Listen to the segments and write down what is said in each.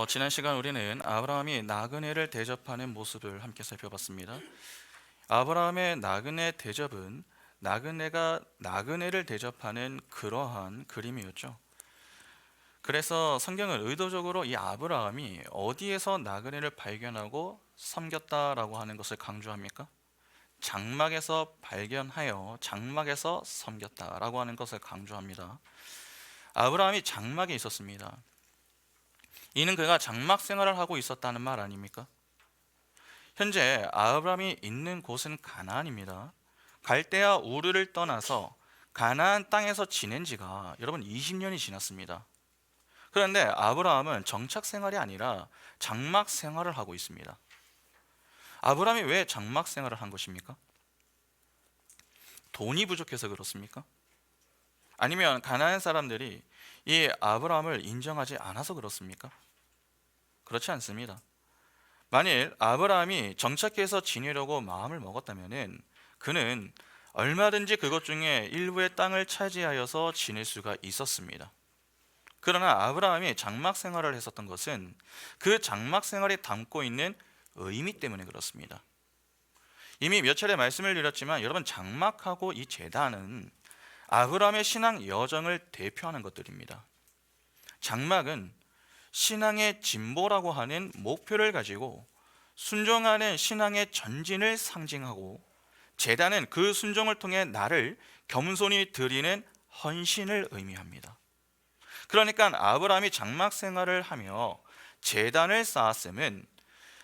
지난 시간 우리는 아브라함이 나그네를 대접하는 모습을 함께 살펴봤습니다. 아브라함의 나그네 대접은 나그네가 나그네를 대접하는 그러한 그림이었죠. 그래서 성경은 의도적으로 이 아브라함이 어디에서 나그네를 발견하고 섬겼다라고 하는 것을 강조합니까? 장막에서 발견하여 장막에서 섬겼다라고 하는 것을 강조합니다. 아브라함이 장막에 있었습니다. 이는 그가 장막 생활을 하고 있었다는 말 아닙니까? 현재 아브라함이 있는 곳은 가나안입니다. 갈대아 우르를 떠나서 가나안 땅에서 지낸 지가 여러분 20년이 지났습니다. 그런데 아브라함은 정착 생활이 아니라 장막 생활을 하고 있습니다. 아브라함이 왜 장막 생활을 한 것입니까? 돈이 부족해서 그렇습니까? 아니면 가나안 사람들이 이 아브라함을 인정하지 않아서 그렇습니까? 그렇지 않습니다. 만일 아브라함이 정착해서 지내려고 마음을 먹었다면 그는 얼마든지 그것 중에 일부의 땅을 차지하여서 지낼 수가 있었습니다. 그러나 아브라함이 장막 생활을 했었던 것은 그 장막 생활이 담고 있는 의미 때문에 그렇습니다. 이미 몇 차례 말씀을 드렸지만 여러분, 장막하고 이 제단은 아브라함의 신앙 여정을 대표하는 것들입니다. 장막은 신앙의 진보라고 하는 목표를 가지고 순종하는 신앙의 전진을 상징하고, 제단은 그 순종을 통해 나를 겸손히 드리는 헌신을 의미합니다. 그러니까 아브라함이 장막 생활을 하며 제단을 쌓았음은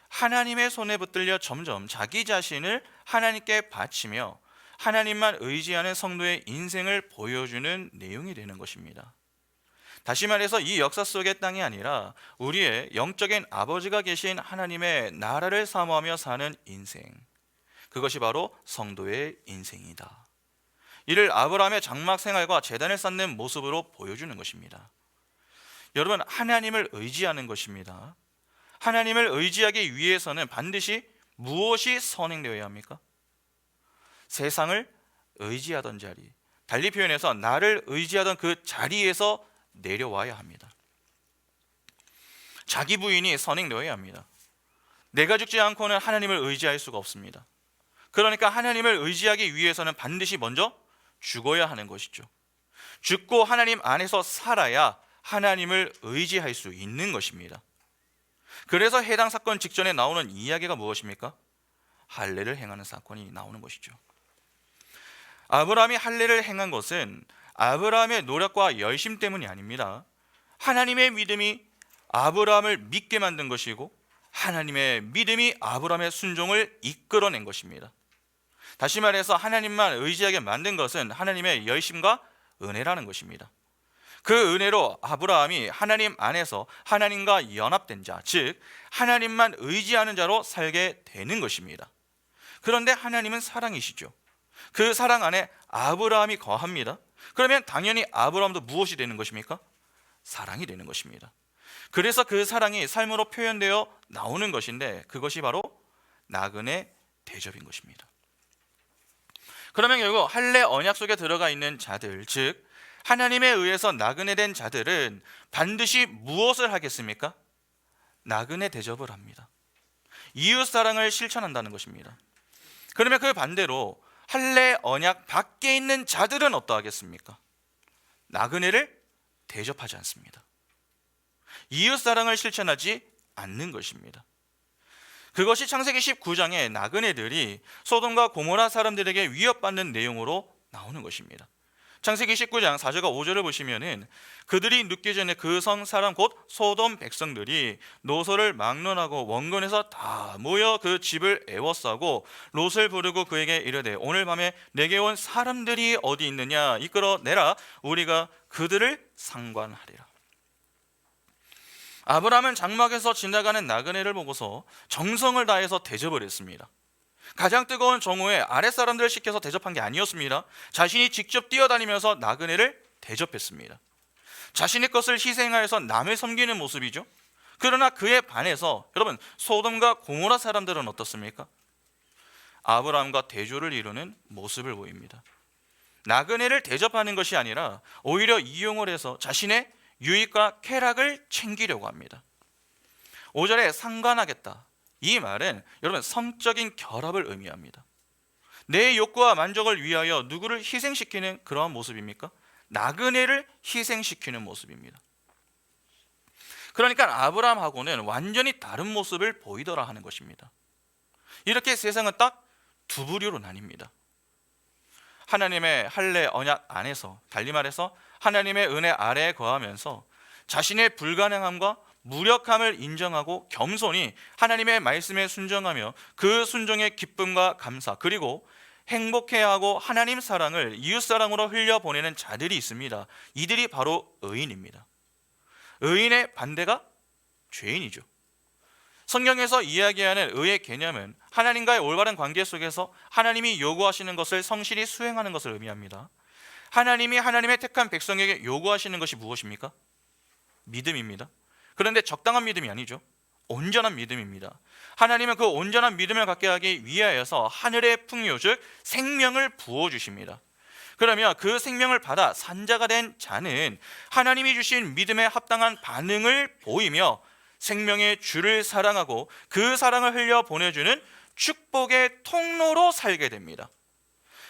하나님의 손에 붙들려 점점 자기 자신을 하나님께 바치며 하나님만 의지하는 성도의 인생을 보여주는 내용이 되는 것입니다. 다시 말해서 이 역사 속의 땅이 아니라 우리의 영적인 아버지가 계신 하나님의 나라를 사모하며 사는 인생, 그것이 바로 성도의 인생이다. 이를 아브라함의 장막 생활과 제단을 쌓는 모습으로 보여주는 것입니다. 여러분, 하나님을 의지하는 것입니다. 하나님을 의지하기 위해서는 반드시 무엇이 선행되어야 합니까? 세상을 의지하던 자리, 달리 표현해서 나를 의지하던 그 자리에서 내려와야 합니다. 자기 부인이 선행되어야 합니다. 내가 죽지 않고는 하나님을 의지할 수가 없습니다. 그러니까 하나님을 의지하기 위해서는 반드시 먼저 죽어야 하는 것이죠. 죽고 하나님 안에서 살아야 하나님을 의지할 수 있는 것입니다. 그래서 해당 사건 직전에 나오는 이야기가 무엇입니까? 할례를 행하는 사건이 나오는 것이죠. 아브라함이 할례를 행한 것은 아브라함의 노력과 열심 때문이 아닙니다. 하나님의 믿음이 아브라함을 믿게 만든 것이고, 하나님의 믿음이 아브라함의 순종을 이끌어낸 것입니다. 다시 말해서 하나님만 의지하게 만든 것은 하나님의 열심과 은혜라는 것입니다. 그 은혜로 아브라함이 하나님 안에서 하나님과 연합된 자, 즉 하나님만 의지하는 자로 살게 되는 것입니다. 그런데 하나님은 사랑이시죠. 그 사랑 안에 아브라함이 거합니다. 그러면 당연히 아브라함도 무엇이 되는 것입니까? 사랑이 되는 것입니다. 그래서 그 사랑이 삶으로 표현되어 나오는 것인데, 그것이 바로 나그네 대접인 것입니다. 그러면 결국 할례 언약 속에 들어가 있는 자들, 즉 하나님에 의해서 나그네된 자들은 반드시 무엇을 하겠습니까? 나그네 대접을 합니다. 이웃 사랑을 실천한다는 것입니다. 그러면 그 반대로 할례 언약 밖에 있는 자들은 어떠하겠습니까? 나그네를 대접하지 않습니다. 이웃 사랑을 실천하지 않는 것입니다. 그것이 창세기 19장에 나그네들이 소돔과 고모라 사람들에게 위협받는 내용으로 나오는 것입니다. 창세기 19장 4절과 5절을 보시면은 그들이 눕기 전에 그 성 사람 곧 소돔 백성들이 노소를 막론하고 원근에서 다 모여 그 집을 애워싸고 롯을 부르고 그에게 이르되 오늘 밤에 내게 온 사람들이 어디 있느냐 이끌어내라 우리가 그들을 상관하리라. 아브라함은 장막에서 지나가는 나그네를 보고서 정성을 다해서 대접을 했습니다. 가장 뜨거운 정오에 아랫사람들을 시켜서 대접한 게 아니었습니다. 자신이 직접 뛰어다니면서 나그네를 대접했습니다. 자신의 것을 희생하여서 남을 섬기는 모습이죠. 그러나 그에 반해서 여러분, 소돔과 고모라 사람들은 어떻습니까? 아브라함과 대조를 이루는 모습을 보입니다. 나그네를 대접하는 것이 아니라 오히려 이용을 해서 자신의 유익과 쾌락을 챙기려고 합니다. 5절에 상관하겠다. 이 말은 여러분 성적인 결합을 의미합니다. 내 욕구와 만족을 위하여 누구를 희생시키는 그러한 모습입니까? 나그네를 희생시키는 모습입니다. 그러니까 아브라함하고는 완전히 다른 모습을 보이더라 하는 것입니다. 이렇게 세상은 딱 두 부류로 나뉩니다. 하나님의 할례 언약 안에서, 달리 말해서 하나님의 은혜 아래에 거하면서 자신의 불가능함과 무력함을 인정하고 겸손히 하나님의 말씀에 순종하며 그 순종의 기쁨과 감사, 그리고 행복해하고 하나님 사랑을 이웃 사랑으로 흘려보내는 자들이 있습니다. 이들이 바로 의인입니다. 의인의 반대가 죄인이죠. 성경에서 이야기하는 의의 개념은 하나님과의 올바른 관계 속에서 하나님이 요구하시는 것을 성실히 수행하는 것을 의미합니다. 하나님이 하나님의 택한 백성에게 요구하시는 것이 무엇입니까? 믿음입니다. 그런데 적당한 믿음이 아니죠. 온전한 믿음입니다. 하나님은 그 온전한 믿음을 갖게 하기 위하여서 하늘의 풍요, 즉 생명을 부어주십니다. 그러면 그 생명을 받아 산자가 된 자는 하나님이 주신 믿음에 합당한 반응을 보이며 생명의 주를 사랑하고 그 사랑을 흘려 보내주는 축복의 통로로 살게 됩니다.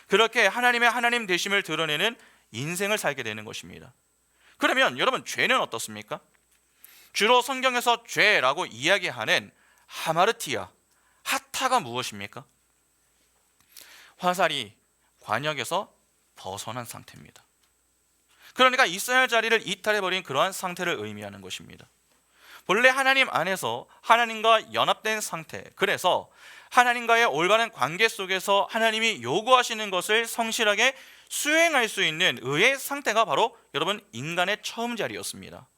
그렇게 하나님의 하나님 되심을 드러내는 인생을 살게 되는 것입니다. 그러면 여러분, 죄는 어떻습니까? 주로 성경에서 죄라고 이야기하는 하마르티아, 하타가 무엇입니까? 화살이 관역에서 벗어난 상태입니다. 그러니까 있어야 할 자리를 이탈해버린 그러한 상태를 의미하는 것입니다. 본래 하나님 안에서 하나님과 연합된 상태, 그래서 하나님과의 올바른 관계 속에서 하나님이 요구하시는 것을 성실하게 수행할 수 있는 의의 상태가 바로 여러분 인간의 처음 자리였습니다.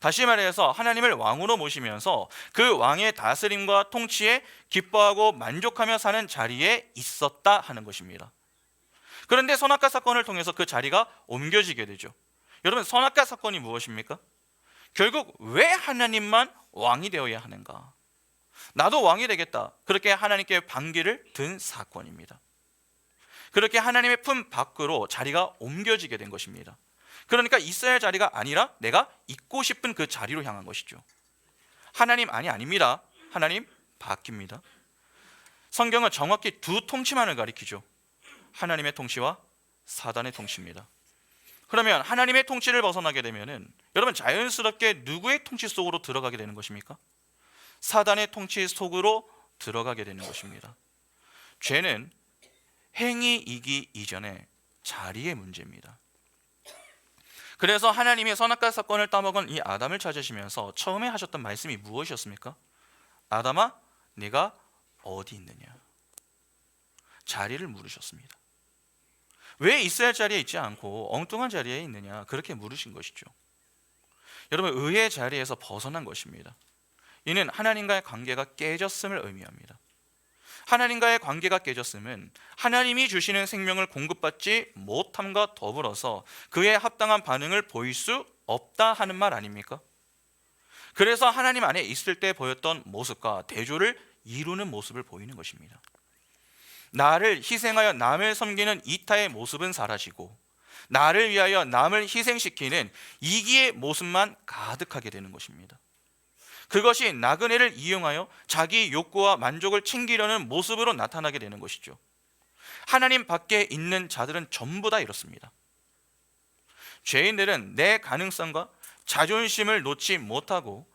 다시 말해서 하나님을 왕으로 모시면서 그 왕의 다스림과 통치에 기뻐하고 만족하며 사는 자리에 있었다 하는 것입니다. 그런데 선악과 사건을 통해서 그 자리가 옮겨지게 되죠. 여러분, 선악과 사건이 무엇입니까? 결국 왜 하나님만 왕이 되어야 하는가? 나도 왕이 되겠다. 그렇게 하나님께 반기를 든 사건입니다. 그렇게 하나님의 품 밖으로 자리가 옮겨지게 된 것입니다. 그러니까 있어야 할 자리가 아니라 내가 있고 싶은 그 자리로 향한 것이죠. 하나님 아닙니다. 하나님 밖입니다. 성경은 정확히 두 통치만을 가리키죠. 하나님의 통치와 사단의 통치입니다. 그러면 하나님의 통치를 벗어나게 되면은 여러분 자연스럽게 누구의 통치 속으로 들어가게 되는 것입니까? 사단의 통치 속으로 들어가게 되는 것입니다. 죄는 행위이기 이전에 자리의 문제입니다. 그래서 하나님이 선악과 사건을 따먹은 이 아담을 찾으시면서 처음에 하셨던 말씀이 무엇이었습니까? 아담아, 네가 어디 있느냐? 자리를 물으셨습니다. 왜 있어야 할 자리에 있지 않고 엉뚱한 자리에 있느냐, 그렇게 물으신 것이죠. 여러분, 의의 자리에서 벗어난 것입니다. 이는 하나님과의 관계가 깨졌음을 의미합니다. 하나님과의 관계가 깨졌음은 하나님이 주시는 생명을 공급받지 못함과 더불어서 그에 합당한 반응을 보일 수 없다 하는 말 아닙니까? 그래서 하나님 안에 있을 때 보였던 모습과 대조를 이루는 모습을 보이는 것입니다. 나를 희생하여 남을 섬기는 이타의 모습은 사라지고 나를 위하여 남을 희생시키는 이기의 모습만 가득하게 되는 것입니다. 그것이 나그네를 이용하여 자기 욕구와 만족을 챙기려는 모습으로 나타나게 되는 것이죠. 하나님 밖에 있는 자들은 전부 다 이렇습니다. 죄인들은 내 가능성과 자존심을 놓지 못하고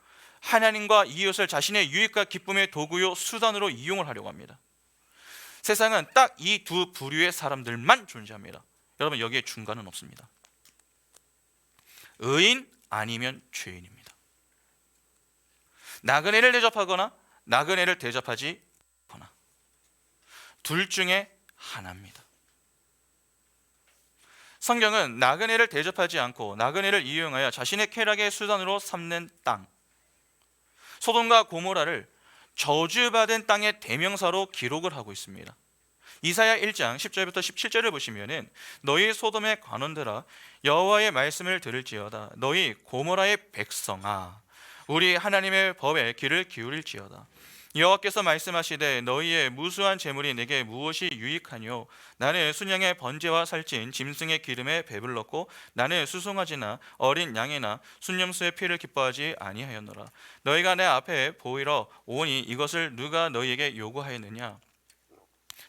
하나님과 이웃을 자신의 유익과 기쁨의 도구요 수단으로 이용을 하려고 합니다. 세상은 딱 이 두 부류의 사람들만 존재합니다. 여러분, 여기에 중간은 없습니다. 의인 아니면 죄인입니다. 나그네를 대접하거나 나그네를 대접하지 않거나 둘 중에 하나입니다. 성경은 나그네를 대접하지 않고 나그네를 이용하여 자신의 쾌락의 수단으로 삼는 땅, 소돔과 고모라를 저주받은 땅의 대명사로 기록을 하고 있습니다. 이사야 1장 10절부터 17절을 보시면은 너희 소돔의 관원들아 여호와의 말씀을 들을지어다. 너희 고모라의 백성아 우리 하나님의 법에 귀를 기울일지어다. 여호와께서 말씀하시되 너희의 무수한 재물이 내게 무엇이 유익하뇨? 나는 순양의 번제와 살찐 짐승의 기름에 배불렀고 나는 수송아지나 어린 양이나 순념수의 피를 기뻐하지 아니하였노라. 너희가 내 앞에 보이러 오니 이것을 누가 너희에게 요구하였느냐?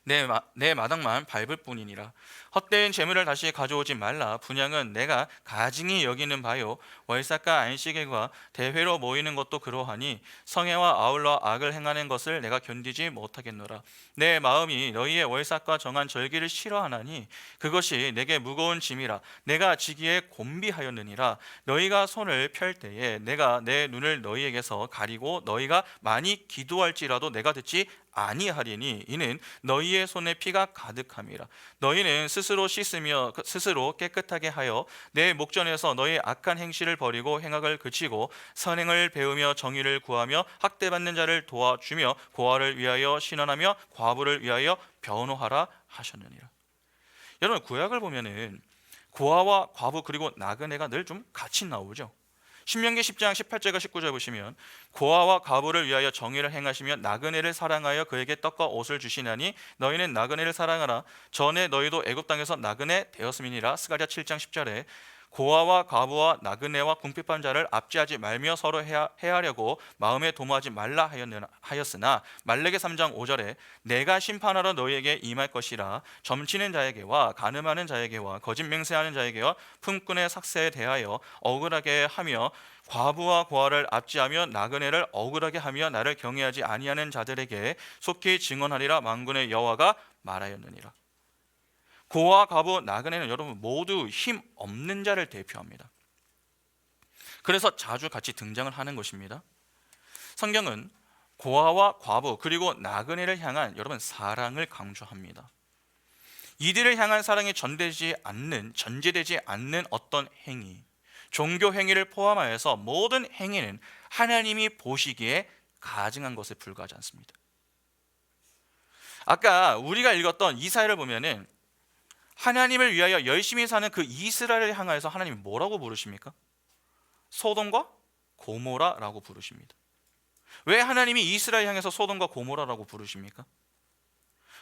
내 마당만 밟을 뿐이니라. 헛된 재물을 다시 가져오지 말라. 분향은 내가 가증히 여기는 바요. 월삭과 안식일과 대회로 모이는 것도 그러하니 성회와 아울러 악을 행하는 것을 내가 견디지 못하겠노라. 내 마음이 너희의 월삭과 정한 절기를 싫어하나니 그것이 내게 무거운 짐이라. 내가 지기에 곤비하였느니라. 너희가 손을 펼 때에 내가 내 눈을 너희에게서 가리고 너희가 많이 기도할지라도 내가 듣지 아니하리니 이는 너희의 손에 피가 가득함이라. 너희는 스스로 씻으며 스스로 깨끗하게 하여 내 목전에서 너희 악한 행실을 버리고 행악을 그치고 선행을 배우며 정의를 구하며 학대받는 자를 도와주며 고아를 위하여 신원하며 과부를 위하여 변호하라 하셨느니라. 여러분, 구약을 보면은 고아와 과부 그리고 나그네가 늘 좀 같이 나오죠. 신명기 10장 18절과 19절 보시면 고아와 과부를 위하여 정의를 행하시며 나그네를 사랑하여 그에게 떡과 옷을 주시나니 너희는 나그네를 사랑하라. 전에 너희도 애굽 땅에서 나그네 되었음이니라. 스가랴 7장 10절에 고아와 과부와 나그네와 궁핍한 자를 압제하지 말며 서로 해하려고 마음에 도모하지 말라 하였으나 말레기 3장 5절에 내가 심판하러 너희에게 임할 것이라. 점치는 자에게와 간음하는 자에게와 거짓 맹세하는 자에게와 품꾼의 삭세에 대하여 억울하게 하며 과부와 고아를 압제하며 나그네를 억울하게 하며 나를 경외하지 아니하는 자들에게 속히 증언하리라. 만군의 여호와가 말하였느니라. 고아, 과부, 나그네는 여러분 모두 힘 없는 자를 대표합니다. 그래서 자주 같이 등장을 하는 것입니다. 성경은 고아와 과부 그리고 나그네를 향한 여러분 사랑을 강조합니다. 이들을 향한 사랑이 전제되지 않는 어떤 행위, 종교 행위를 포함하여서 모든 행위는 하나님이 보시기에 가증한 것에 불과하지 않습니다. 아까 우리가 읽었던 이사야를 보면은 하나님을 위하여 열심히 사는 그 이스라엘을 향하여서 하나님이 뭐라고 부르십니까? 소돔과 고모라라고 부르십니다. 왜 하나님이 이스라엘 향해서 소돔과 고모라라고 부르십니까?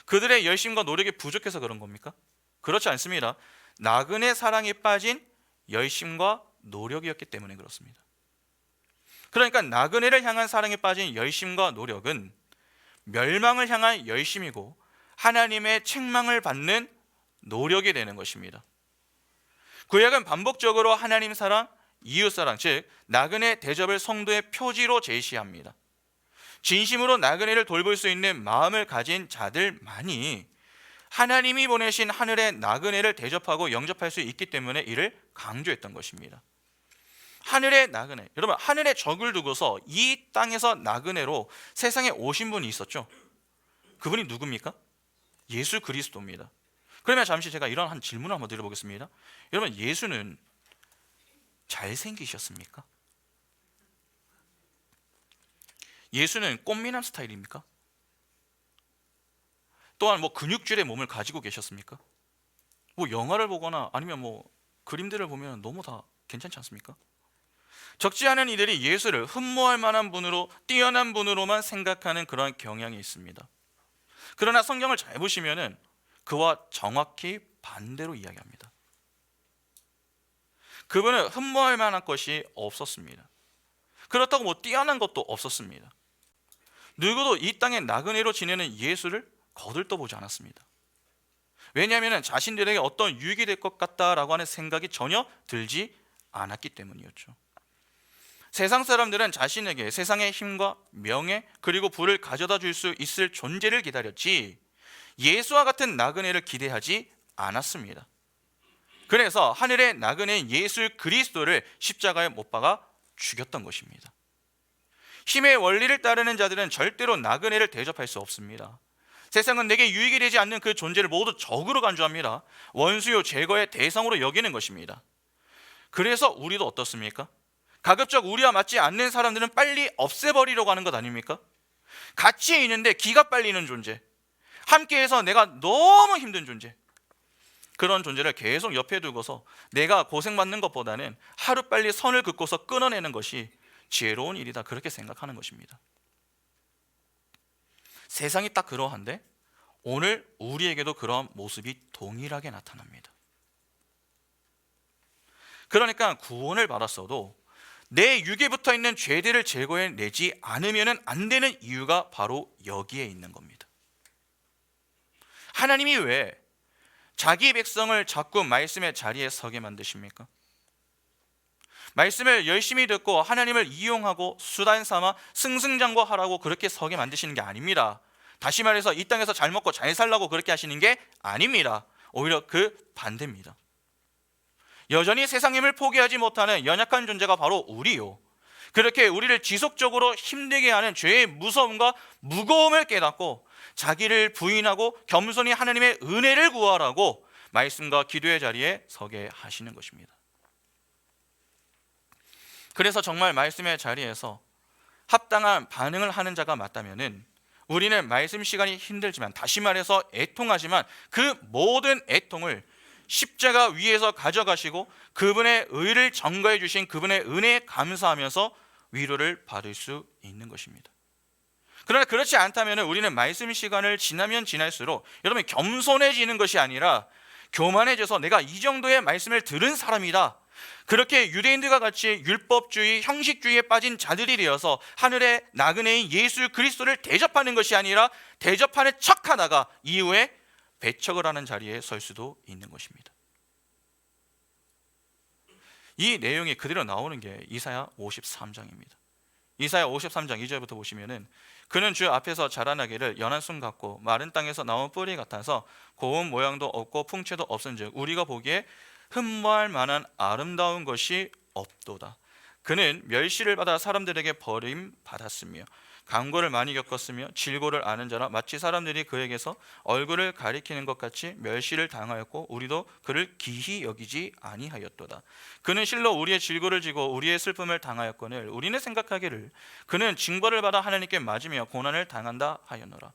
그들의 열심과 노력이 부족해서 그런 겁니까? 그렇지 않습니다. 나그네 사랑에 빠진 열심과 노력이었기 때문에 그렇습니다. 그러니까 나그네를 향한 사랑에 빠진 열심과 노력은 멸망을 향한 열심이고 하나님의 책망을 받는 노력이 되는 것입니다. 구약은 반복적으로 하나님 사랑, 이웃 사랑, 즉 나그네 대접을 성도의 표지로 제시합니다. 진심으로 나그네를 돌볼 수 있는 마음을 가진 자들만이 하나님이 보내신 하늘의 나그네를 대접하고 영접할 수 있기 때문에 이를 강조했던 것입니다. 하늘의 나그네, 여러분 하늘의 적을 두고서 이 땅에서 나그네로 세상에 오신 분이 있었죠. 그분이 누굽니까? 예수 그리스도입니다. 그러면 잠시 제가 이런 한 질문을 한번 드려보겠습니다. 여러분, 예수는 잘생기셨습니까? 예수는 꽃미남 스타일입니까? 또한 근육질의 몸을 가지고 계셨습니까? 영화를 보거나 아니면 그림들을 보면 너무 다 괜찮지 않습니까? 적지 않은 이들이 예수를 흠모할 만한 분으로, 뛰어난 분으로만 생각하는 그러한 경향이 있습니다. 그러나 성경을 잘 보시면은 그와 정확히 반대로 이야기합니다. 그분은 흠모할 만한 것이 없었습니다. 그렇다고 뛰어난 것도 없었습니다. 누구도 이 땅에 나그네로 지내는 예수를 거들떠보지 않았습니다. 왜냐하면 자신들에게 어떤 유익이 될 것 같다라고 하는 생각이 전혀 들지 않았기 때문이었죠. 세상 사람들은 자신에게 세상의 힘과 명예 그리고 부를 가져다 줄 수 있을 존재를 기다렸지 예수와 같은 나그네를 기대하지 않았습니다. 그래서 하늘의 나그네 예수 그리스도를 십자가에 못 박아 죽였던 것입니다. 힘의 원리를 따르는 자들은 절대로 나그네를 대접할 수 없습니다. 세상은 내게 유익이 되지 않는 그 존재를 모두 적으로 간주합니다. 원수요 제거의 대상으로 여기는 것입니다. 그래서 우리도 어떻습니까? 가급적 우리와 맞지 않는 사람들은 빨리 없애버리려고 하는 것 아닙니까? 같이 있는데 기가 빨리는 존재, 함께해서 내가 너무 힘든 존재, 그런 존재를 계속 옆에 두고서 내가 고생받는 것보다는 하루빨리 선을 긋고서 끊어내는 것이 지혜로운 일이다, 그렇게 생각하는 것입니다. 세상이 딱 그러한데 오늘 우리에게도 그런 모습이 동일하게 나타납니다. 그러니까 구원을 받았어도 내 육에 붙어 있는 죄들을 제거해내지 않으면 안 되는 이유가 바로 여기에 있는 겁니다. 하나님이 왜 자기 백성을 자꾸 말씀의 자리에 서게 만드십니까? 말씀을 열심히 듣고 하나님을 이용하고 수단 삼아 승승장구하라고 그렇게 서게 만드시는 게 아닙니다. 다시 말해서 이 땅에서 잘 먹고 잘 살라고 그렇게 하시는 게 아닙니다. 오히려 그 반대입니다. 여전히 세상 힘을 포기하지 못하는 연약한 존재가 바로 우리요. 그렇게 우리를 지속적으로 힘들게 하는 죄의 무서움과 무거움을 깨닫고 자기를 부인하고 겸손히 하나님의 은혜를 구하라고 말씀과 기도의 자리에 서게 하시는 것입니다. 그래서 정말 말씀의 자리에서 합당한 반응을 하는 자가 맞다면은 우리는 말씀 시간이 힘들지만, 다시 말해서 애통하지만 그 모든 애통을 십자가 위에서 가져가시고 그분의 의를 전가해 주신 그분의 은혜에 감사하면서 위로를 받을 수 있는 것입니다. 그러나 그렇지 않다면 우리는 말씀 시간을 지나면 지날수록 여러분 겸손해지는 것이 아니라 교만해져서 내가 이 정도의 말씀을 들은 사람이다, 그렇게 유대인들과 같이 율법주의, 형식주의에 빠진 자들이 되어서 하늘의 나그네인 예수 그리스도를 대접하는 것이 아니라 대접하는 척하다가 이후에 배척을 하는 자리에 설 수도 있는 것입니다. 이 내용이 그대로 나오는 게 이사야 53장입니다. 이사야 53장 2절부터 보시면은 그는 주 앞에서 자라나기를 연한 순 같고 마른 땅에서 나온 뿌리 같아서 고운 모양도 없고 풍채도 없은즉 우리가 보기에 흠모할 만한 아름다운 것이 없도다. 그는 멸시를 받아 사람들에게 버림받았으며 강고를 많이 겪었으며 질고를 아는 자라 마치 사람들이 그에게서 얼굴을 가리키는 것 같이 멸시를 당하였고 우리도 그를 기히 여기지 아니하였도다. 그는 실로 우리의 질고를 지고 우리의 슬픔을 당하였거늘 우리는 생각하기를 그는 징벌을 받아 하나님께 맞으며 고난을 당한다 하였노라.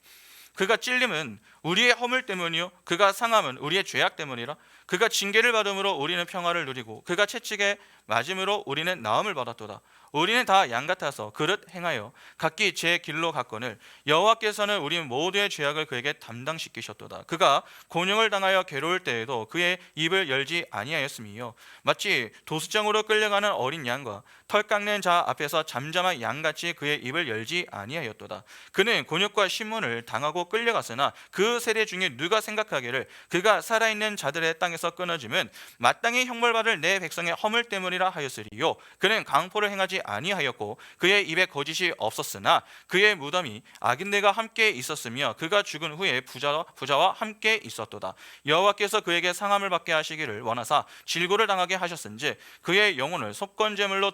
그가 찔림은 우리의 허물 때문이요 그가 상함은 우리의 죄악 때문이라. 그가 징계를 받음으로 우리는 평화를 누리고 그가 채찍에 맞음으로 우리는 나음을 받았도다. 우리는 다 양 같아서 그릇 행하여 각기 제 길로 갔거늘 여호와께서는 우리 모두의 죄악을 그에게 담당시키셨도다. 그가 곤욕을 당하여 괴로울 때에도 그의 입을 열지 아니하였으며 마치 도수장으로 끌려가는 어린 양과 털 깎는 자 앞에서 잠잠한 양같이 그의 입을 열지 아니하였도다. 그는 곤욕과 신문을 당하고 끌려갔으나 그 세대 중에 누가 생각하기를 그가 살아있는 자들의 땅에서 끊어짐은 마땅히 형벌받을 내 백성의 허물 때문이라 하였으리요. 그는 강포를 행하지 아니하였고 그의 입에 거짓이 없었으나 그의 무덤이 악인들과 함께 있었으며 그가 죽은 후에 부자와 함께 있었도다. 여호와께서 그에게 상함을 받게 하시기를 원하사 질고를 당하게 하셨은지 그의 영혼을 속건제물로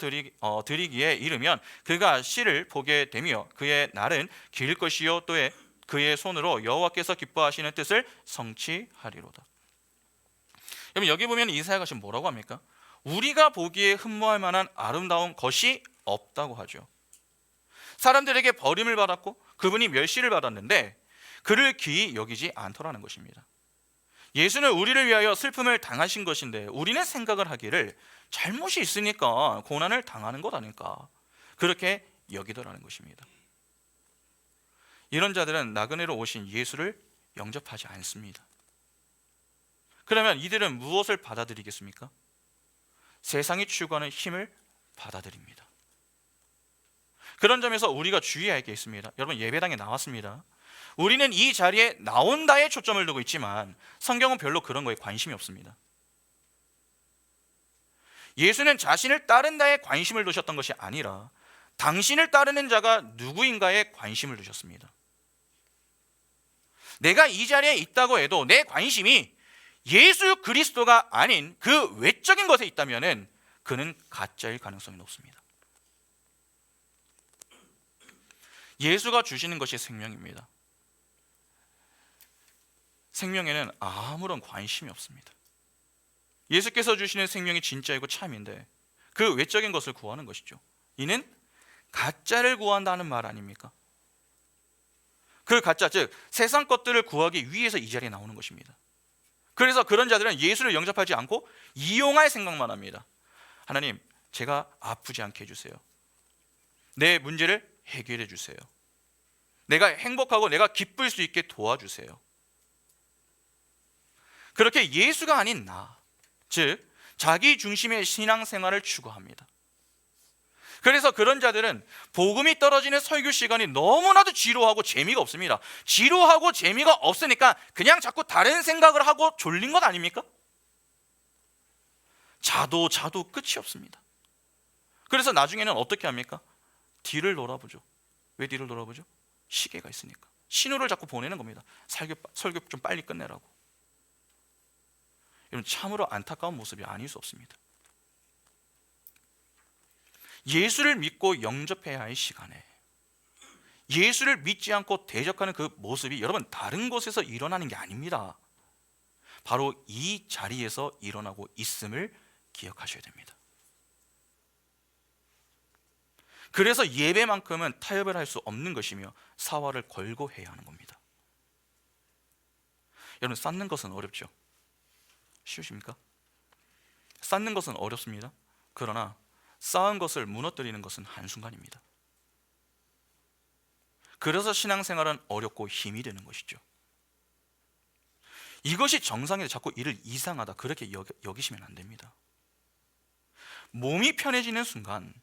드리기에 이르면 그가 씨를 보게 되며 그의 날은 길 것이요 또 그의 손으로 여호와께서 기뻐하시는 뜻을 성취하리로다. 여러분 여기 보면 이사야가 지금 뭐라고 합니까? 우리가 보기에 흠모할 만한 아름다운 것이 없다고 하죠. 사람들에게 버림을 받았고 그분이 멸시를 받았는데 그를 귀히 여기지 않더라는 것입니다. 예수는 우리를 위하여 슬픔을 당하신 것인데 우리는 생각을 하기를 잘못이 있으니까 고난을 당하는 것 아닐까, 그렇게 여기더라는 것입니다. 이런 자들은 나그네로 오신 예수를 영접하지 않습니다. 그러면 이들은 무엇을 받아들이겠습니까? 세상이 추구하는 힘을 받아들입니다. 그런 점에서 우리가 주의해야 할 게 있습니다. 여러분 예배당에 나왔습니다. 우리는 이 자리에 나온다에 초점을 두고 있지만 성경은 별로 그런 거에 관심이 없습니다. 예수는 자신을 따른다에 관심을 두셨던 것이 아니라 당신을 따르는 자가 누구인가에 관심을 두셨습니다. 내가 이 자리에 있다고 해도 내 관심이 예수 그리스도가 아닌 그 외적인 것에 있다면 그는 가짜일 가능성이 높습니다. 예수가 주시는 것이 생명입니다. 생명에는 아무런 관심이 없습니다. 예수께서 주시는 생명이 진짜이고 참인데 그 외적인 것을 구하는 것이죠. 이는 가짜를 구한다는 말 아닙니까? 그 가짜, 즉 세상 것들을 구하기 위해서 이 자리에 나오는 것입니다. 그래서 그런 자들은 예수를 영접하지 않고 이용할 생각만 합니다. 하나님, 제가 아프지 않게 해주세요. 내 문제를 해결해 주세요. 내가 행복하고 내가 기쁠 수 있게 도와주세요. 그렇게 예수가 아닌 나, 즉 자기 중심의 신앙생활을 추구합니다. 그래서 그런 자들은 복음이 떨어지는 설교 시간이 너무나도 지루하고 재미가 없습니다. 지루하고 재미가 없으니까 그냥 자꾸 다른 생각을 하고 졸린 것 아닙니까? 자도 끝이 없습니다. 그래서 나중에는 어떻게 합니까? 뒤를 돌아보죠. 왜 뒤를 돌아보죠? 시계가 있으니까. 신호를 자꾸 보내는 겁니다. 설교 좀 빨리 끝내라고. 이런 참으로 안타까운 모습이 아닐 수 없습니다. 예수를 믿고 영접해야 할 시간에 예수를 믿지 않고 대적하는 그 모습이 여러분 다른 곳에서 일어나는 게 아닙니다. 바로 이 자리에서 일어나고 있음을 기억하셔야 됩니다. 그래서 예배만큼은 타협을 할 수 없는 것이며 사활을 걸고 해야 하는 겁니다. 여러분, 쌓는 것은 어렵죠? 쉬우십니까? 쌓는 것은 어렵습니다. 그러나 쌓은 것을 무너뜨리는 것은 한순간입니다. 그래서 신앙생활은 어렵고 힘이 드는 것이죠. 이것이 정상인데 자꾸 이를 이상하다 그렇게 여기시면 안 됩니다. 몸이 편해지는 순간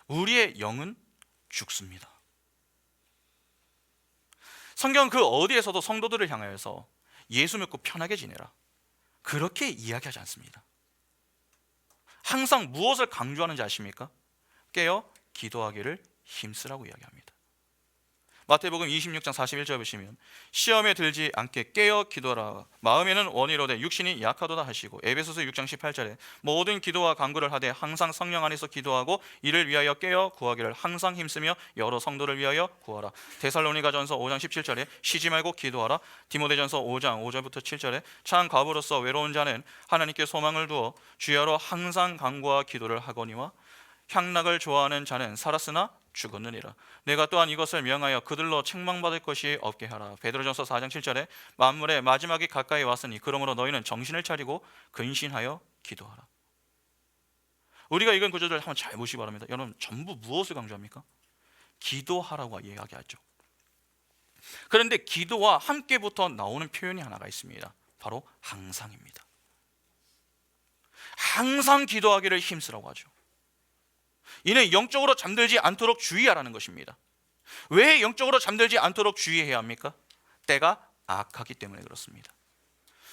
우리의 영은 죽습니다. 성경은 그 어디에서도 성도들을 향하여서 예수 믿고 편하게 지내라 그렇게 이야기하지 않습니다. 항상 무엇을 강조하는지 아십니까? 깨어 기도하기를 힘쓰라고 이야기합니다. 마태복음 26장 41절 보시면 시험에 들지 않게 깨어 기도하라 마음에는 원이로되 육신이 약하도다 하시고, 에베소서 6장 18절에 모든 기도와 간구를 하되 항상 성령 안에서 기도하고 이를 위하여 깨어 구하기를 항상 힘쓰며 여러 성도를 위하여 구하라. 데살로니가전서 5장 17절에 쉬지 말고 기도하라. 디모데전서 5장 5절부터 7절에 참 과부로서 외로운 자는 하나님께 소망을 두어 주여로 항상 간구와 기도를 하거니와 향락을 좋아하는 자는 살았으나 죽었느니라. 내가 또한 이것을 명하여 그들로 책망받을 것이 없게 하라. 베드로전서 4장 7절에 만물의 마지막이 가까이 왔으니 그러므로 너희는 정신을 차리고 근신하여 기도하라. 우리가 읽은 구절을 한번 잘 보시기 바랍니다. 여러분, 전부 무엇을 강조합니까? 기도하라고 이야기하죠. 그런데 기도와 함께부터 나오는 표현이 하나가 있습니다. 바로 항상입니다. 항상 기도하기를 힘쓰라고 하죠. 이는 영적으로 잠들지 않도록 주의하라는 것입니다. 왜 영적으로 잠들지 않도록 주의해야 합니까? 때가 악하기 때문에 그렇습니다.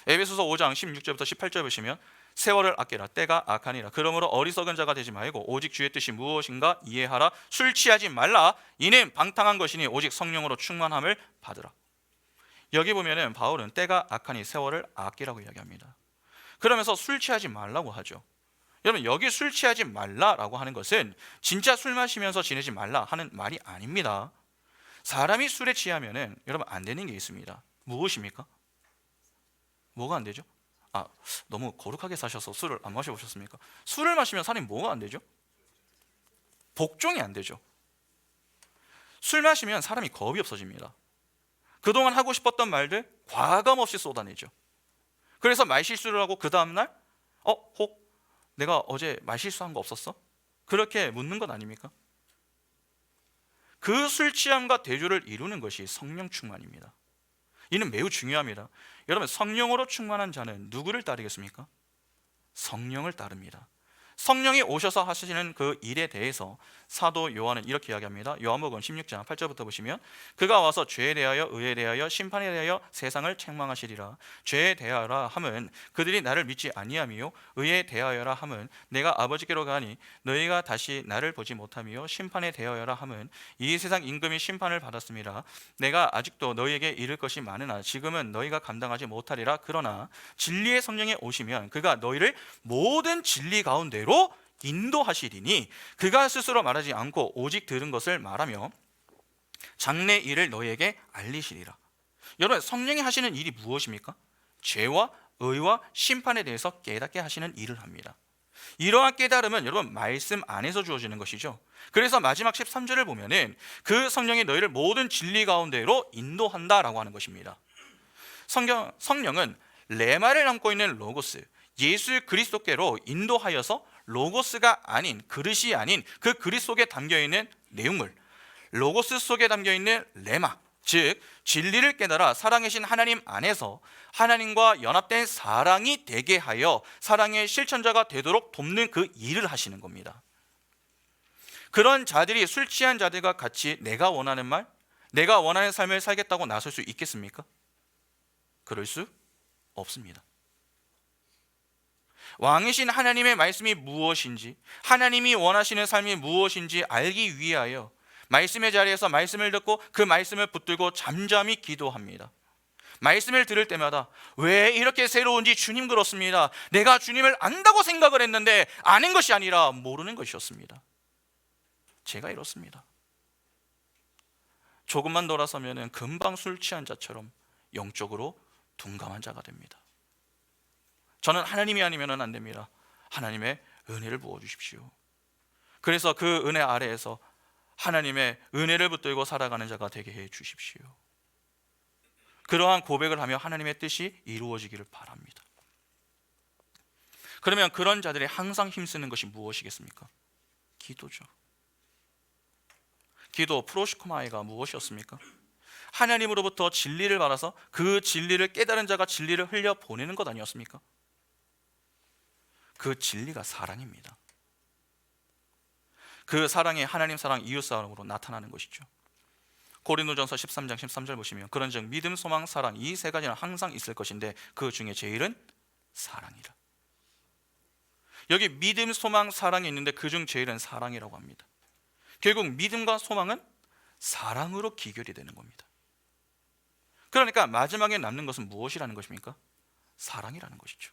에베소서 5장 16절부터 18절 보시면 세월을 아끼라 때가 악하니라. 그러므로 어리석은 자가 되지 말고 오직 주의 뜻이 무엇인가 이해하라. 술 취하지 말라. 이는 방탕한 것이니 오직 성령으로 충만함을 받으라. 여기 보면은 바울은 때가 악하니 세월을 아끼라고 이야기합니다. 그러면서 술 취하지 말라고 하죠. 여러분, 여기 술 취하지 말라라고 하는 것은 진짜 술 마시면서 지내지 말라 하는 말이 아닙니다. 사람이 술에 취하면은 여러분 안 되는 게 있습니다. 무엇입니까? 뭐가 안 되죠? 너무 거룩하게 사셔서 술을 안 마셔보셨습니까? 술을 마시면 사람이 뭐가 안 되죠? 복종이 안 되죠. 술 마시면 사람이 겁이 없어집니다. 그동안 하고 싶었던 말들 과감 없이 쏟아내죠. 그래서 말실수를 하고 그 다음날 혹 내가 어제 말실수한 거 없었어? 그렇게 묻는 것 아닙니까? 그 술 취함과 대조를 이루는 것이 성령 충만입니다. 이는 매우 중요합니다. 여러분, 성령으로 충만한 자는 누구를 따르겠습니까? 성령을 따릅니다. 성령이 오셔서 하시는 그 일에 대해서 사도 요한은 이렇게 이야기합니다. 요한복음 16장 8절부터 보시면 그가 와서 죄에 대하여 의에 대하여 심판에 대하여 세상을 책망하시리라. 죄에 대하여라 함은 그들이 나를 믿지 아니하며 의에 대하여라 함은 내가 아버지께로 가니 너희가 다시 나를 보지 못하며 심판에 대하여라 함은 이 세상 임금이 심판을 받았음이라. 내가 아직도 너희에게 이를 것이 많으나 지금은 너희가 감당하지 못하리라. 그러나 진리의 성령이 오시면 그가 너희를 모든 진리 가운데로 인도하시리니 그가 스스로 말하지 않고 오직 들은 것을 말하며 장래 일을 너희에게 알리시리라. 여러분, 성령이 하시는 일이 무엇입니까? 죄와 의와 심판에 대해서 깨닫게 하시는 일을 합니다. 이러한 깨달음은 여러분 말씀 안에서 주어지는 것이죠. 그래서 마지막 13절을 보면은 그 성령이 너희를 모든 진리 가운데로 인도한다라고 하는 것입니다. 성령은 레마를 담고 있는 로고스, 예수 그리스도께로 인도하여서 로고스가 아닌, 그릇이 아닌 그 그릇 속에 담겨있는 내용물, 로고스 속에 담겨있는 레마, 즉 진리를 깨달아 살아계신 하나님 안에서 하나님과 연합된 사랑이 되게 하여 사랑의 실천자가 되도록 돕는 그 일을 하시는 겁니다. 그런 자들이 술 취한 자들과 같이 내가 원하는 말, 내가 원하는 삶을 살겠다고 나설 수 있겠습니까? 그럴 수 없습니다. 왕이신 하나님의 말씀이 무엇인지, 하나님이 원하시는 삶이 무엇인지 알기 위하여 말씀의 자리에서 말씀을 듣고 그 말씀을 붙들고 잠잠히 기도합니다. 말씀을 들을 때마다 왜 이렇게 새로운지 주님 그렇습니다. 내가 주님을 안다고 생각을 했는데 아는 것이 아니라 모르는 것이었습니다. 제가 이렇습니다. 조금만 돌아서면 금방 술 취한 자처럼 영적으로 둔감한 자가 됩니다. 저는 하나님이 아니면 안 됩니다. 하나님의 은혜를 부어주십시오. 그래서 그 은혜 아래에서 하나님의 은혜를 붙들고 살아가는 자가 되게 해 주십시오. 그러한 고백을 하며 하나님의 뜻이 이루어지기를 바랍니다. 그러면 그런 자들이 항상 힘쓰는 것이 무엇이겠습니까? 기도죠. 기도 프로시코마이가 무엇이었습니까? 하나님으로부터 진리를 받아서 그 진리를 깨달은 자가 진리를 흘려 보내는 것 아니었습니까? 그 진리가 사랑입니다. 그 사랑이 하나님 사랑, 이웃 사랑으로 나타나는 것이죠. 고린도전서 13장 13절 보시면 그런즉 믿음, 소망, 사랑 이 세 가지는 항상 있을 것인데 그 중에 제일은 사랑이라. 여기 믿음, 소망, 사랑이 있는데 그중 제일은 사랑이라고 합니다. 결국 믿음과 소망은 사랑으로 기결이 되는 겁니다. 그러니까 마지막에 남는 것은 무엇이라는 것입니까? 사랑이라는 것이죠.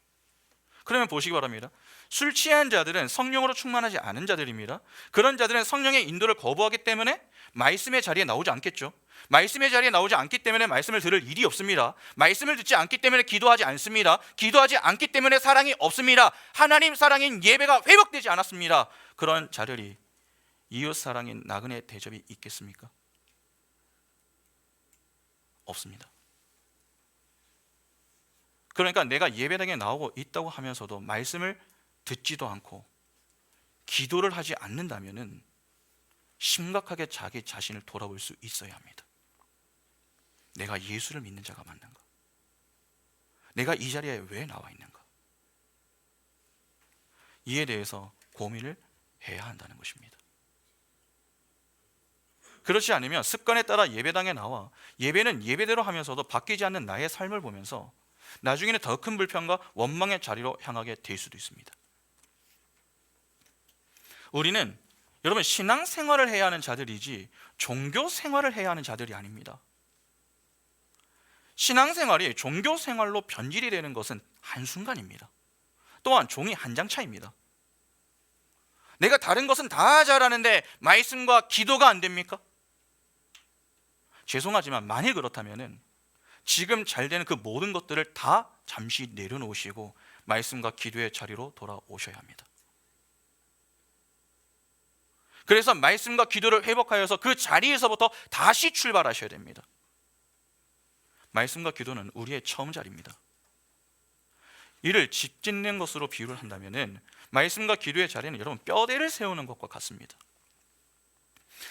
그러면 보시기 바랍니다. 술 취한 자들은 성령으로 충만하지 않은 자들입니다. 그런 자들은 성령의 인도를 거부하기 때문에 말씀의 자리에 나오지 않겠죠. 말씀의 자리에 나오지 않기 때문에 말씀을 들을 일이 없습니다. 말씀을 듣지 않기 때문에 기도하지 않습니다. 기도하지 않기 때문에 사랑이 없습니다. 하나님 사랑인 예배가 회복되지 않았습니다. 그런 자들이 이웃 사랑인 나그네 대접이 있겠습니까? 없습니다. 그러니까 내가 예배당에 나오고 있다고 하면서도 말씀을 듣지도 않고 기도를 하지 않는다면 심각하게 자기 자신을 돌아볼 수 있어야 합니다. 내가 예수를 믿는 자가 맞는가? 내가 이 자리에 왜 나와 있는가? 이에 대해서 고민을 해야 한다는 것입니다. 그렇지 않으면 습관에 따라 예배당에 나와 예배는 예배대로 하면서도 바뀌지 않는 나의 삶을 보면서 나중에는 더 큰 불평과 원망의 자리로 향하게 될 수도 있습니다. 우리는 여러분 신앙생활을 해야 하는 자들이지 종교생활을 해야 하는 자들이 아닙니다. 신앙생활이 종교생활로 변질이 되는 것은 한순간입니다. 또한 종이 한 장 차입니다. 내가 다른 것은 다 잘하는데 말씀과 기도가 안 됩니까? 죄송하지만 만일 그렇다면 지금 잘 되는 그 모든 것들을 다 잠시 내려놓으시고 말씀과 기도의 자리로 돌아오셔야 합니다. 그래서 말씀과 기도를 회복하여서 그 자리에서부터 다시 출발하셔야 됩니다. 말씀과 기도는 우리의 처음 자리입니다. 이를 집 짓는 것으로 비유를 한다면 말씀과 기도의 자리는 여러분 뼈대를 세우는 것과 같습니다.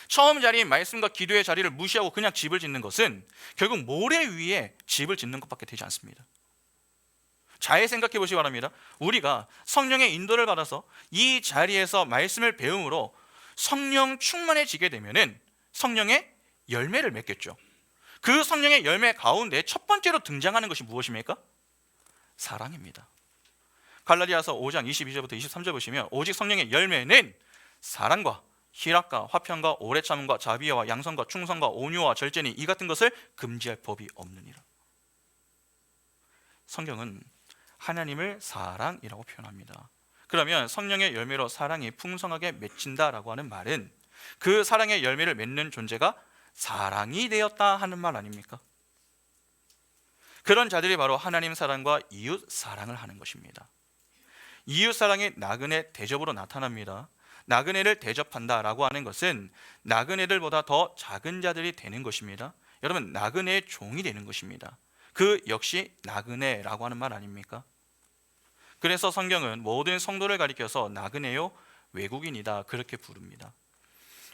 처음 자리인 말씀과 기도의 자리를 무시하고 그냥 집을 짓는 것은 결국 모래 위에 집을 짓는 것밖에 되지 않습니다. 잘 생각해 보시기 바랍니다. 우리가 성령의 인도를 받아서 이 자리에서 말씀을 배움으로 성령 충만해지게 되면 성령의 열매를 맺겠죠. 그 성령의 열매 가운데 첫 번째로 등장하는 것이 무엇입니까? 사랑입니다. 갈라디아서 5장 22절부터 23절 보시면 오직 성령의 열매는 사랑과 희락과 화평과 오래 참음과 자비와 양선과 충성과 온유와 절제니 이 같은 것을 금지할 법이 없느니라. 성경은 하나님을 사랑이라고 표현합니다. 그러면 성령의 열매로 사랑이 풍성하게 맺힌다라고 하는 말은 그 사랑의 열매를 맺는 존재가 사랑이 되었다 하는 말 아닙니까? 그런 자들이 바로 하나님 사랑과 이웃 사랑을 하는 것입니다. 이웃 사랑이 나그네 대접으로 나타납니다. 나그네를 대접한다라고 하는 것은 나그네들보다 더 작은 자들이 되는 것입니다. 여러분 나그네의 종이 되는 것입니다. 그 역시 나그네라고 하는 말 아닙니까? 그래서 성경은 모든 성도를 가리켜서 나그네요 외국인이다 그렇게 부릅니다.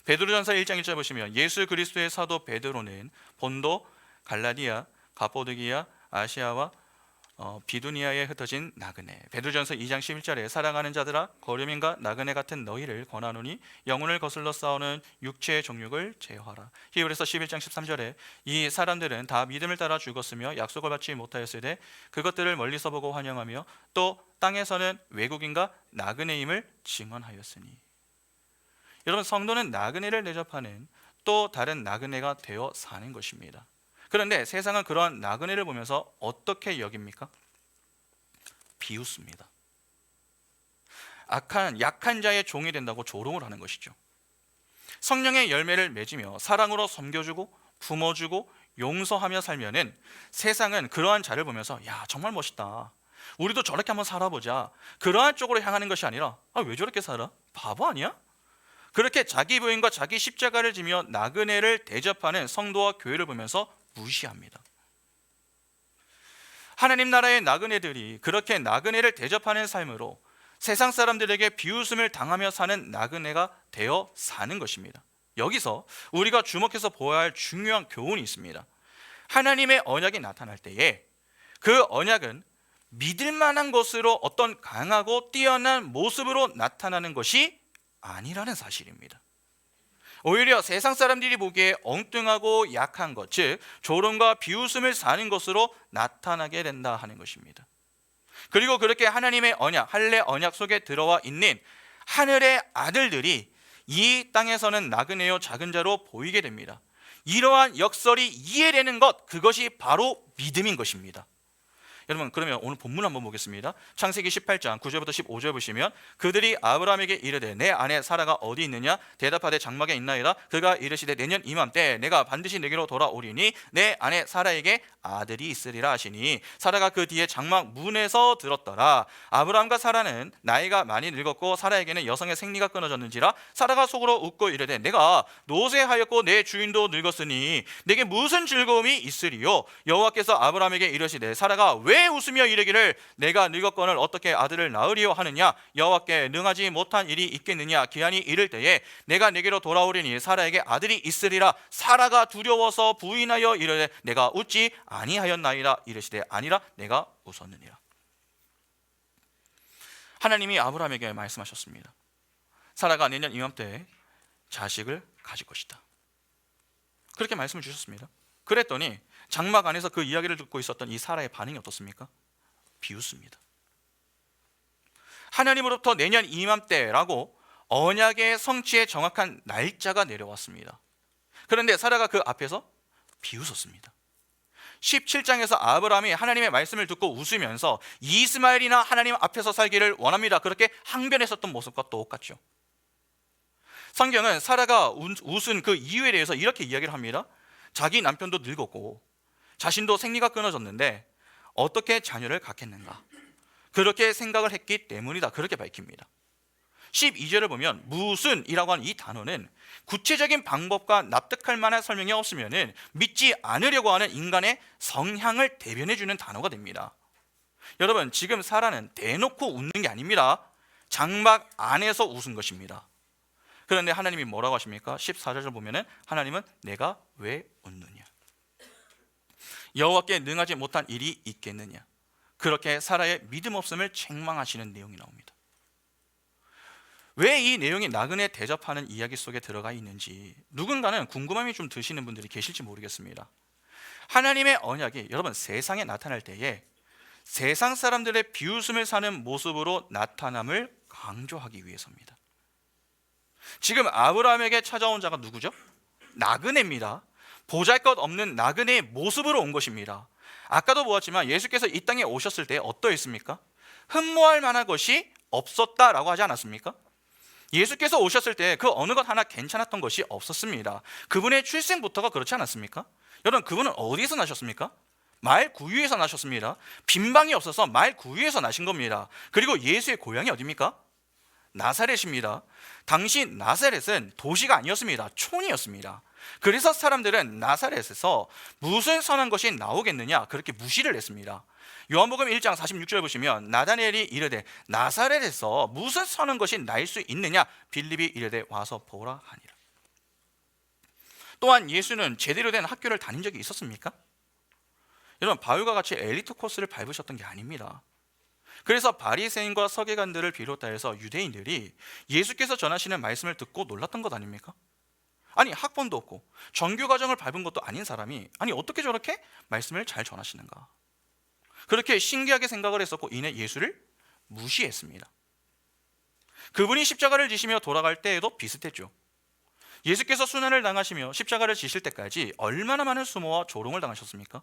베드로전서 1장 1절 보시면 예수 그리스도의 사도 베드로는 본도, 갈라디아, 가포도기아, 아시아와 비두니아에 흩어진 나그네. 베드로전서 2장 11절에 사랑하는 자들아 거류민과 나그네 같은 너희를 권하노니 영혼을 거슬러 싸우는 육체의 정욕을 제어하라. 히브리서 11장 13절에 이 사람들은 다 믿음을 따라 죽었으며 약속을 받지 못하였으되 그것들을 멀리서 보고 환영하며 또 땅에서는 외국인과 나그네임을 증언하였으니. 여러분, 성도는 나그네를 대접하는 또 다른 나그네가 되어 사는 것입니다. 그런데 세상은 그러한 나그네를 보면서 어떻게 여깁니까? 비웃습니다. 약한 자의 종이 된다고 조롱을 하는 것이죠. 성령의 열매를 맺으며 사랑으로 섬겨주고 품어주고 용서하며 살면은 세상은 그러한 자를 보면서 야, 정말 멋있다, 우리도 저렇게 한번 살아보자, 그러한 쪽으로 향하는 것이 아니라 왜 저렇게 살아? 바보 아니야? 그렇게 자기 부인과 자기 십자가를 지며 나그네를 대접하는 성도와 교회를 보면서 무시합니다. 하나님 나라의 나그네들이 그렇게 나그네를 대접하는 삶으로 세상 사람들에게 비웃음을 당하며 사는 나그네가 되어 사는 것입니다. 여기서 우리가 주목해서 보아야 할 중요한 교훈이 있습니다. 하나님의 언약이 나타날 때에 그 언약은 믿을 만한 것으로 어떤 강하고 뛰어난 모습으로 나타나는 것이 아니라는 사실입니다. 오히려 세상 사람들이 보기에 엉뚱하고 약한 것, 즉 조롱과 비웃음을 사는 것으로 나타나게 된다 하는 것입니다. 그리고 그렇게 하나님의 언약, 할례 언약 속에 들어와 있는 하늘의 아들들이 이 땅에서는 나그네요 작은 자로 보이게 됩니다. 이러한 역설이 이해되는 것, 그것이 바로 믿음인 것입니다. 여러분, 그러면 오늘 본문 한번 보겠습니다. 창세기 18장 9절부터 15절 보시면 그들이 아브라함에게 이르되 내 아내 사라가 어디 있느냐? 대답하되 장막에 있나이다. 그가 이르시되 내년 이맘때 내가 반드시 내게로 돌아오리니 내 아내 사라에게 아들이 있으리라 하시니 사라가 그 뒤에 장막 문에서 들었더라. 아브라함과 사라는 나이가 많이 늙었고 사라에게는 여성의 생리가 끊어졌는지라 사라가 속으로 웃고 이르되 내가 노쇠하였고 내 주인도 늙었으니 내게 무슨 즐거움이 있으리요? 여호와께서 아브라함에게 이르시되 사라가 왜 웃으며 이르기를 내가 늙었거늘 어떻게 아들을 낳으리요 하느냐? 여호와께 능하지 못한 일이 있겠느냐? 기한이 이를 때에 내가 내게로 돌아오리니 사라에게 아들이 있으리라. 사라가 두려워서 부인하여 이르되 내가 웃지 아니하였나이다. 이르시되 아니라 내가 웃었느니라. 하나님이 아브라함에게 말씀하셨습니다. 사라가 내년 이맘때 자식을 가질 것이다. 그렇게 말씀을 주셨습니다. 그랬더니 장막 안에서 그 이야기를 듣고 있었던 이 사라의 반응이 어떻습니까? 비웃습니다. 하나님으로부터 내년 이맘때라고 언약의 성취의 정확한 날짜가 내려왔습니다. 그런데 사라가 그 앞에서 비웃었습니다. 17장에서 아브라함이 하나님의 말씀을 듣고 웃으면서 이스마엘이나 하나님 앞에서 살기를 원합니다, 그렇게 항변했었던 모습과 똑같죠. 성경은 사라가 웃은 그 이유에 대해서 이렇게 이야기를 합니다. 자기 남편도 늙었고 자신도 생리가 끊어졌는데 어떻게 자녀를 갖겠는가, 그렇게 생각을 했기 때문이다, 그렇게 밝힙니다. 12절을 보면 무슨 이라고 하는 이 단어는 구체적인 방법과 납득할 만한 설명이 없으면 믿지 않으려고 하는 인간의 성향을 대변해 주는 단어가 됩니다. 여러분, 지금 사라는 대놓고 웃는 게 아닙니다. 장막 안에서 웃은 것입니다. 그런데 하나님이 뭐라고 하십니까? 14절을 보면 하나님은 내가 왜 웃느냐, 여호와께 능하지 못한 일이 있겠느냐, 그렇게 사라의 믿음 없음을 책망하시는 내용이 나옵니다. 왜 이 내용이 나그네 대접하는 이야기 속에 들어가 있는지 누군가는 궁금함이 좀 드시는 분들이 계실지 모르겠습니다. 하나님의 언약이 여러분 세상에 나타날 때에 세상 사람들의 비웃음을 사는 모습으로 나타남을 강조하기 위해서입니다. 지금 아브라함에게 찾아온 자가 누구죠? 나그네입니다. 보잘것없는 나그네의 모습으로 온 것입니다. 아까도 보았지만 예수께서 이 땅에 오셨을 때 어떠했습니까? 흠모할 만한 것이 없었다라고 하지 않았습니까? 예수께서 오셨을 때 그 어느 것 하나 괜찮았던 것이 없었습니다. 그분의 출생부터가 그렇지 않았습니까? 여러분, 그분은 어디에서 나셨습니까? 말 구유에서 나셨습니다. 빈방이 없어서 말 구유에서 나신 겁니다. 그리고 예수의 고향이 어디입니까? 나사렛입니다. 당시 나사렛은 도시가 아니었습니다. 촌이었습니다. 그래서 사람들은 나사렛에서 무슨 선한 것이 나오겠느냐, 그렇게 무시를 했습니다. 요한복음 1장 46절 보시면 나다니엘이 이르되 나사렛에서 무슨 선한 것이 날 수 있느냐, 빌립이 이르되 와서 보라 하니라. 또한 예수는 제대로 된 학교를 다닌 적이 있었습니까? 여러분, 바울과 같이 엘리트 코스를 밟으셨던 게 아닙니다. 그래서 바리새인과 서기관들을 비롯하여서 유대인들이 예수께서 전하시는 말씀을 듣고 놀랐던 것 아닙니까? 아니, 학번도 없고 정규 과정을 밟은 것도 아닌 사람이 아니 어떻게 저렇게 말씀을 잘 전하시는가? 그렇게 신기하게 생각을 했었고 이내 예수를 무시했습니다. 그분이 십자가를 지시며 돌아갈 때에도 비슷했죠. 예수께서 순환을 당하시며 십자가를 지실 때까지 얼마나 많은 수모와 조롱을 당하셨습니까?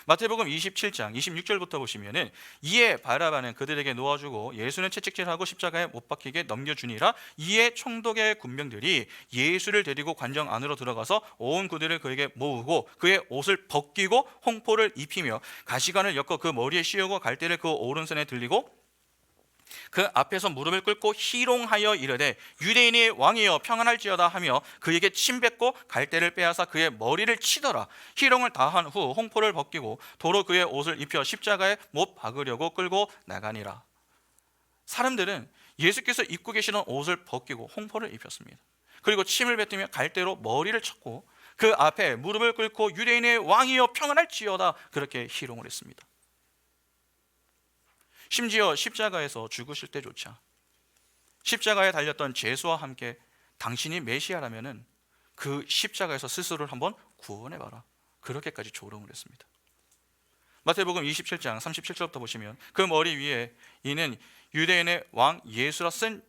마태복음 27장 26절부터 보시면은 이에 바라바는 그들에게 놓아주고 예수는 채찍질하고 십자가에 못 박히게 넘겨주니라. 이에 총독의 군병들이 예수를 데리고 관정 안으로 들어가서 온 그들을 그에게 모으고 그의 옷을 벗기고 홍포를 입히며 가시관을 엮어 그 머리에 씌우고 갈대를 그 오른손에 들리고 그 앞에서 무릎을 꿇고 희롱하여 이르되 유대인의 왕이여 평안할지어다 하며 그에게 침뱉고 갈대를 빼앗아 그의 머리를 치더라. 희롱을 다한 후 홍포를 벗기고 도로 그의 옷을 입혀 십자가에 못 박으려고 끌고 나가니라. 사람들은 예수께서 입고 계시던 옷을 벗기고 홍포를 입혔습니다. 그리고 침을 뱉으며 갈대로 머리를 쳤고 그 앞에 무릎을 꿇고 유대인의 왕이여 평안할지어다 그렇게 희롱을 했습니다. 심지어 십자가에서 죽으실 때조차 십자가에 달렸던 제수와 함께 당신이 메시아라면은 그 십자가에서 스스로를 한번 구원해봐라 그렇게까지 조롱을 했습니다. 마태복음 27장 37절부터 보시면 그 머리 위에 이는 유대인의 왕 예수라 쓴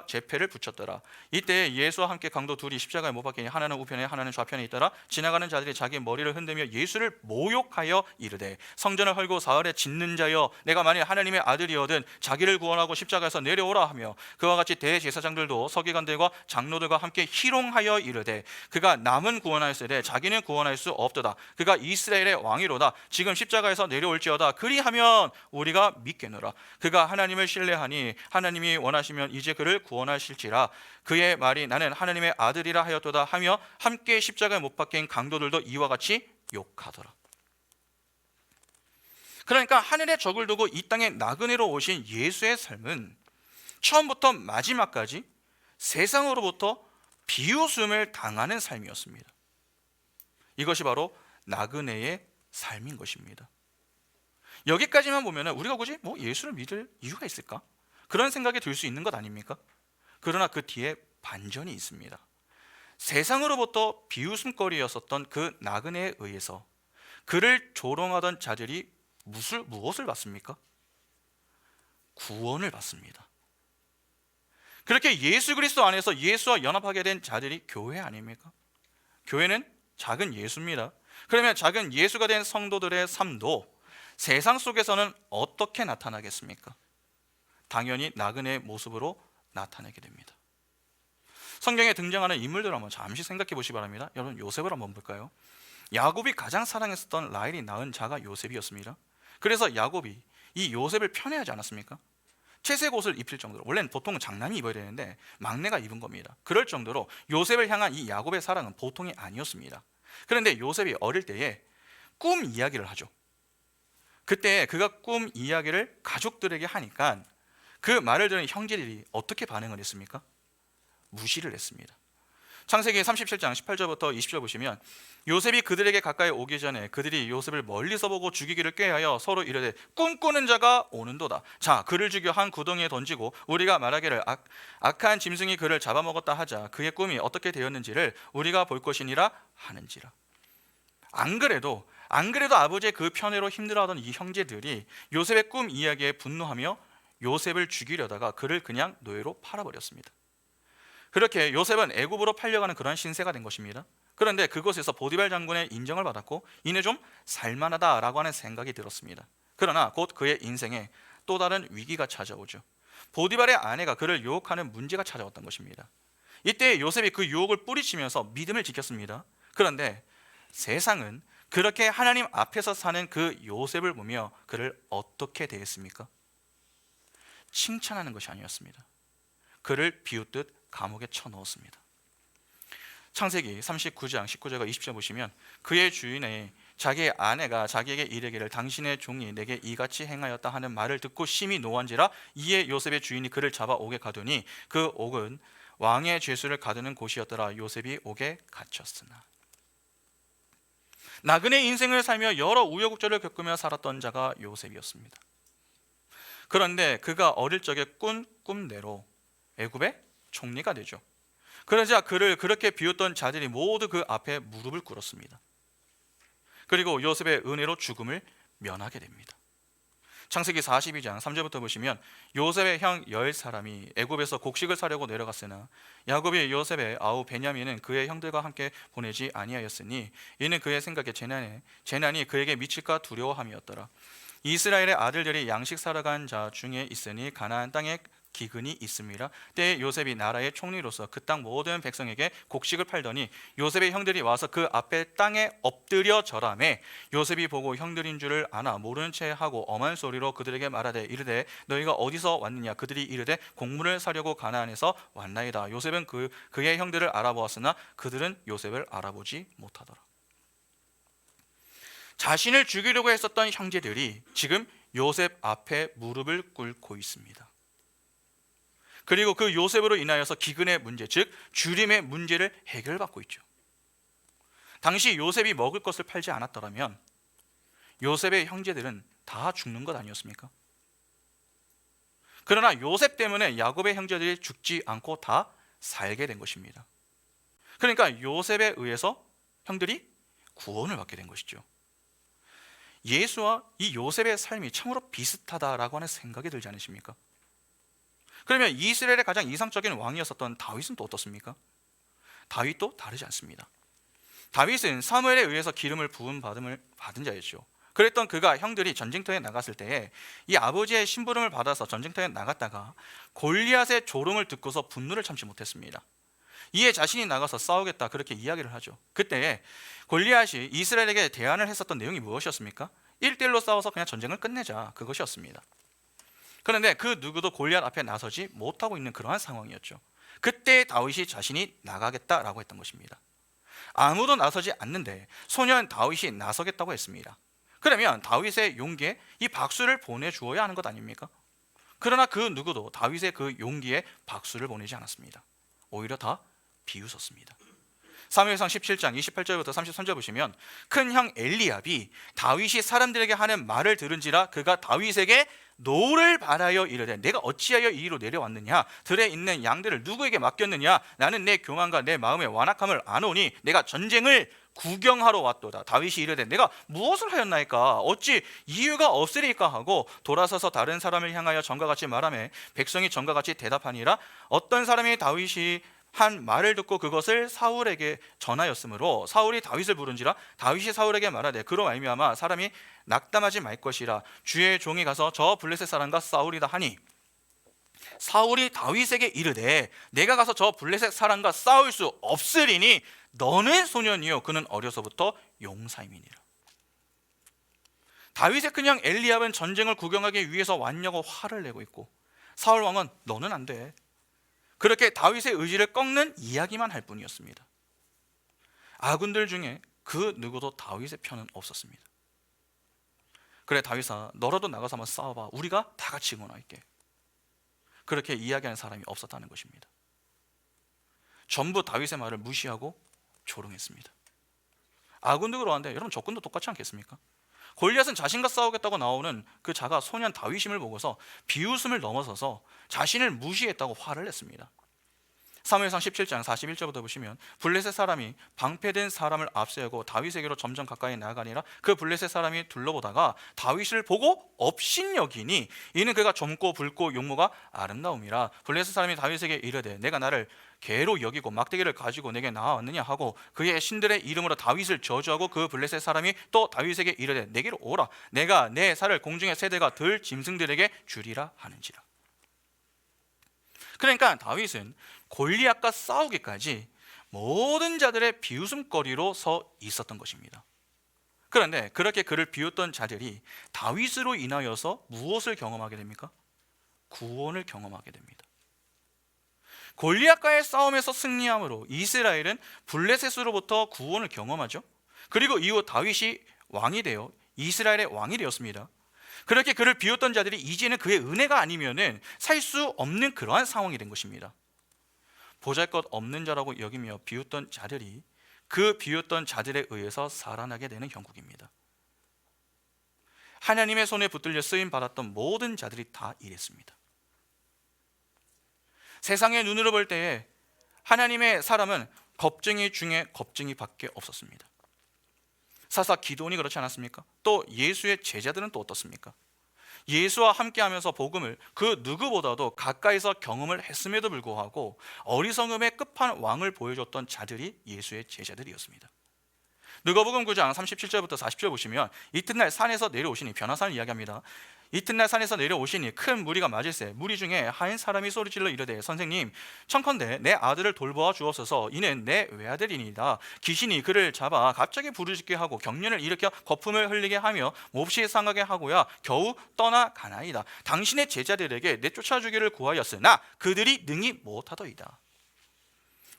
제패를 붙였더라. 이때 예수와 함께 강도 둘이 십자가에 못 박히니 하나는 우편에 하나는 좌편에 있더라. 지나가는 자들이 자기 머리를 흔들며 예수를 모욕하여 이르되 성전을 헐고 사흘에 짓는 자여 내가 만일 하나님의 아들이어든 자기를 구원하고 십자가에서 내려오라 하며 그와 같이 대제사장들도 서기관들과 장로들과 함께 희롱하여 이르되 그가 남은 구원하였으되 자기는 구원할 수 없도다. 그가 이스라엘의 왕이로다. 지금 십자가에서 내려올지어다. 그리하면 우리가 믿겠노라. 그가 하나님을 신뢰하니 하나님이 원하시면 이제 그를 구원하실지라. 그의 말이 나는 하나님의 아들이라 하였도다 하며 함께 십자가에 못 박힌 강도들도 이와 같이 욕하더라. 그러니까 하늘의 적을 두고 이 땅에 나그네로 오신 예수의 삶은 처음부터 마지막까지 세상으로부터 비웃음을 당하는 삶이었습니다. 이것이 바로 나그네의 삶인 것입니다. 여기까지만 보면 우리가 굳이 예수를 믿을 이유가 있을까? 그런 생각이 들 수 있는 것 아닙니까? 그러나 그 뒤에 반전이 있습니다. 세상으로부터 비웃음거리였었던 그 나그네에 의해서 그를 조롱하던 자들이 무엇을 받습니까? 구원을 받습니다. 그렇게 예수 그리스도 안에서 예수와 연합하게 된 자들이 교회 아닙니까? 교회는 작은 예수입니다. 그러면 작은 예수가 된 성도들의 삶도 세상 속에서는 어떻게 나타나겠습니까? 당연히 나그네의 모습으로 나타나게 됩니다. 성경에 등장하는 인물들을 한번 잠시 생각해 보시기 바랍니다. 여러분, 요셉을 한번 볼까요? 야곱이 가장 사랑했었던 라헬이 낳은 자가 요셉이었습니다. 그래서 야곱이 이 요셉을 편애하지 않았습니까? 채색 옷을 입힐 정도로, 원래는 보통은 장남이 입어야 되는데 막내가 입은 겁니다. 그럴 정도로 요셉을 향한 이 야곱의 사랑은 보통이 아니었습니다. 그런데 요셉이 어릴 때에 꿈 이야기를 하죠. 그때 그가 꿈 이야기를 가족들에게 하니까 그 말을 들은 형제들이 어떻게 반응을 했습니까? 무시를 했습니다. 창세기 37장 18절부터 20절 보시면 요셉이 그들에게 가까이 오기 전에 그들이 요셉을 멀리서 보고 죽이기를 꾀하여 서로 이르되 꿈꾸는 자가 오는도다. 자, 그를 죽여 한 구덩이에 던지고 우리가 말하기를 악한 짐승이 그를 잡아먹었다 하자. 그의 꿈이 어떻게 되었는지를 우리가 볼 것이니라 하는지라. 안 그래도 아버지의 그 편애로 힘들어하던 이 형제들이 요셉의 꿈 이야기에 분노하며 요셉을 죽이려다가 그를 그냥 노예로 팔아버렸습니다. 그렇게 요셉은 애굽으로 팔려가는 그런 신세가 된 것입니다. 그런데 그곳에서 보디발 장군의 인정을 받았고 이내 좀 살만하다라고 하는 생각이 들었습니다. 그러나 곧 그의 인생에 또 다른 위기가 찾아오죠. 보디발의 아내가 그를 유혹하는 문제가 찾아왔던 것입니다. 이때 요셉이 그 유혹을 뿌리치면서 믿음을 지켰습니다. 그런데 세상은 그렇게 하나님 앞에서 사는 그 요셉을 보며 그를 어떻게 대했습니까? 칭찬하는 것이 아니었습니다. 그를 비웃듯 감옥에 쳐넣었습니다. 창세기 39장 19절과 20절 보시면 그의 주인의 자기의 아내가 자기에게 이르기를 당신의 종이 내게 이같이 행하였다 하는 말을 듣고 심히 노한지라. 이에 요셉의 주인이 그를 잡아 옥에 가두니 그 옥은 왕의 죄수를 가두는 곳이었더라. 요셉이 옥에 갇혔으나. 나그네 인생을 살며 여러 우여곡절을 겪으며 살았던 자가 요셉이었습니다. 그런데 그가 어릴 적에 꾼 꿈대로 애굽의 총리가 되죠. 그러자 그를 그렇게 비웃던 자들이 모두 그 앞에 무릎을 꿇었습니다. 그리고 요셉의 은혜로 죽음을 면하게 됩니다. 창세기 42장 3절부터 보시면 요셉의 형 10사람이 애굽에서 곡식을 사려고 내려갔으나 야곱이 요셉의 아우 베냐민은 그의 형들과 함께 보내지 아니하였으니 이는 그의 생각에 재난이 그에게 미칠까 두려워함이었더라. 이스라엘의 아들들이 양식 사러 간 자 중에 있으니 가나안 땅에 기근이 있음이라. 때에 요셉이 나라의 총리로서 그 땅 모든 백성에게 곡식을 팔더니 요셉의 형들이 와서 그 앞에 땅에 엎드려 절하매 요셉이 보고 형들인 줄을 아나 모르는 채 하고 엄한 소리로 그들에게 말하되 이르되 너희가 어디서 왔느냐. 그들이 이르되 곡물을 사려고 가나안에서 왔나이다. 요셉은 그의 형들을 알아보았으나 그들은 요셉을 알아보지 못하더라. 자신을 죽이려고 했었던 형제들이 지금 요셉 앞에 무릎을 꿇고 있습니다. 그리고 그 요셉으로 인하여서 기근의 문제, 즉 주림의 문제를 해결받고 있죠. 당시 요셉이 먹을 것을 팔지 않았더라면 요셉의 형제들은 다 죽는 것 아니었습니까? 그러나 요셉 때문에 야곱의 형제들이 죽지 않고 다 살게 된 것입니다. 그러니까 요셉에 의해서 형들이 구원을 받게 된 것이죠. 예수와 이 요셉의 삶이 참으로 비슷하다라고 하는 생각이 들지 않으십니까? 그러면 이스라엘의 가장 이상적인 왕이었었던 다윗은 또 어떻습니까? 다윗도 다르지 않습니다. 다윗은 사무엘에 의해서 기름을 부음 받은 자였죠. 그랬던 그가 형들이 전쟁터에 나갔을 때에 이 아버지의 심부름을 받아서 전쟁터에 나갔다가 골리앗의 조롱을 듣고서 분노를 참지 못했습니다. 이에 자신이 나가서 싸우겠다 그렇게 이야기를 하죠. 그때 골리앗이 이스라엘에게 대안을 했었던 내용이 무엇이었습니까? 1대1로 싸워서 그냥 전쟁을 끝내자, 그것이었습니다. 그런데 그 누구도 골리앗 앞에 나서지 못하고 있는 그러한 상황이었죠. 그때 다윗이 자신이 나가겠다라고 했던 것입니다. 아무도 나서지 않는데 소년 다윗이 나서겠다고 했습니다. 그러면 다윗의 용기에 이 박수를 보내주어야 하는 것 아닙니까? 그러나 그 누구도 다윗의 그 용기에 박수를 보내지 않았습니다. 오히려 다 비웃었습니다. 사무엘상 17장 28절부터 33절 보시면 큰 형 엘리압이 다윗이 사람들에게 하는 말을 들은지라 그가 다윗에게 노를 바라여 이르되 내가 어찌하여 이리로 내려왔느냐. 들에 있는 양들을 누구에게 맡겼느냐. 나는 내 교만과 내 마음의 완악함을 아노니 내가 전쟁을 구경하러 왔도다. 다윗이 이르되 내가 무엇을 하였나이까. 어찌 이유가 없으리까 하고 돌아서서 다른 사람을 향하여 전과 같이 말하매 백성이 전과 같이 대답하니라. 어떤 사람이 다윗이 한 말을 듣고 그것을 사울에게 전하였으므로 사울이 다윗을 부른지라. 다윗이 사울에게 말하되 그로 말미암아 사람이 낙담하지 말 것이라. 주의 종이 가서 저 블레셋 사람과 싸우리다 하니 사울이 다윗에게 이르되 내가 가서 저 블레셋 사람과 싸울 수 없으리니 너는 소년이요 그는 어려서부터 용사임이니라. 다윗의 큰형 엘리압은 전쟁을 구경하기 위해서 왔냐고 화를 내고 있고 사울 왕은 너는 안 돼, 그렇게 다윗의 의지를 꺾는 이야기만 할 뿐이었습니다. 아군들 중에 그 누구도 다윗의 편은 없었습니다. 그래 다윗아 너라도 나가서 한번 싸워봐, 우리가 다 같이 응원할게, 그렇게 이야기하는 사람이 없었다는 것입니다. 전부 다윗의 말을 무시하고 조롱했습니다. 아군도 그러한데 여러분 적군도 똑같지 않겠습니까? 골리앗은 자신과 싸우겠다고 나오는 그 자가 소년 다윗임을 보고서 비웃음을 넘어서서 자신을 무시했다고 화를 냈습니다. 사무엘상 17장 41절부터 보시면 블레셋 사람이 방패된 사람을 앞세우고 다윗에게로 점점 가까이 나아가니라. 그 블레셋 사람이 둘러보다가 다윗을 보고 업신여기니 이는 그가 젊고 붉고 용모가 아름다움이라. 블레셋 사람이 다윗에게 이르되 내가 나를 개로 여기고 막대기를 가지고 내게 나아왔느냐 하고 그의 신들의 이름으로 다윗을 저주하고 그 블레셋 사람이 또 다윗에게 이르되 내게로 오라, 내가 내 살을 공중의 새들과 들 짐승들에게 주리라 하는지라. 그러니까 다윗은 골리앗과 싸우기까지 모든 자들의 비웃음거리로 서 있었던 것입니다. 그런데 그렇게 그를 비웃던 자들이 다윗으로 인하여서 무엇을 경험하게 됩니까? 구원을 경험하게 됩니다. 골리앗과의 싸움에서 승리함으로 이스라엘은 블레셋으로부터 구원을 경험하죠. 그리고 이후 다윗이 왕이 되어 이스라엘의 왕이 되었습니다. 그렇게 그를 비웃던 자들이 이제는 그의 은혜가 아니면은 살 수 없는 그러한 상황이 된 것입니다. 보잘것없는 자라고 여기며 비웃던 자들이 그 비웃던 자들에 의해서 살아나게 되는 형국입니다. 하나님의 손에 붙들려 쓰임 받았던 모든 자들이 다 이랬습니다. 세상의 눈으로 볼 때에 하나님의 사람은 겁쟁이 중에 겁쟁이밖에 없었습니다. 사사 기도원이 그렇지 않았습니까? 또 예수의 제자들은 또 어떻습니까? 예수와 함께하면서 복음을 그 누구보다도 가까이서 경험을 했음에도 불구하고 어리석음의 끝판왕을 보여줬던 자들이 예수의 제자들이었습니다. 누가복음 9장 37절부터 40절 보시면 이튿날 산에서 내려오시니, 변화산을 이야기합니다. 이튿날 산에서 내려오시니 큰 무리가 맞을세 무리 중에 한 사람이 소리질러 이르되 선생님 청컨대 내 아들을 돌보아 주옵소서. 이는 내 외아들이니이다. 귀신이 그를 잡아 갑자기 부르짖게 하고 경련을 일으켜 거품을 흘리게 하며 몹시 상하게 하고야 겨우 떠나가나이다. 당신의 제자들에게 내쫓아주기를 구하였으나 그들이 능히 못하더이다.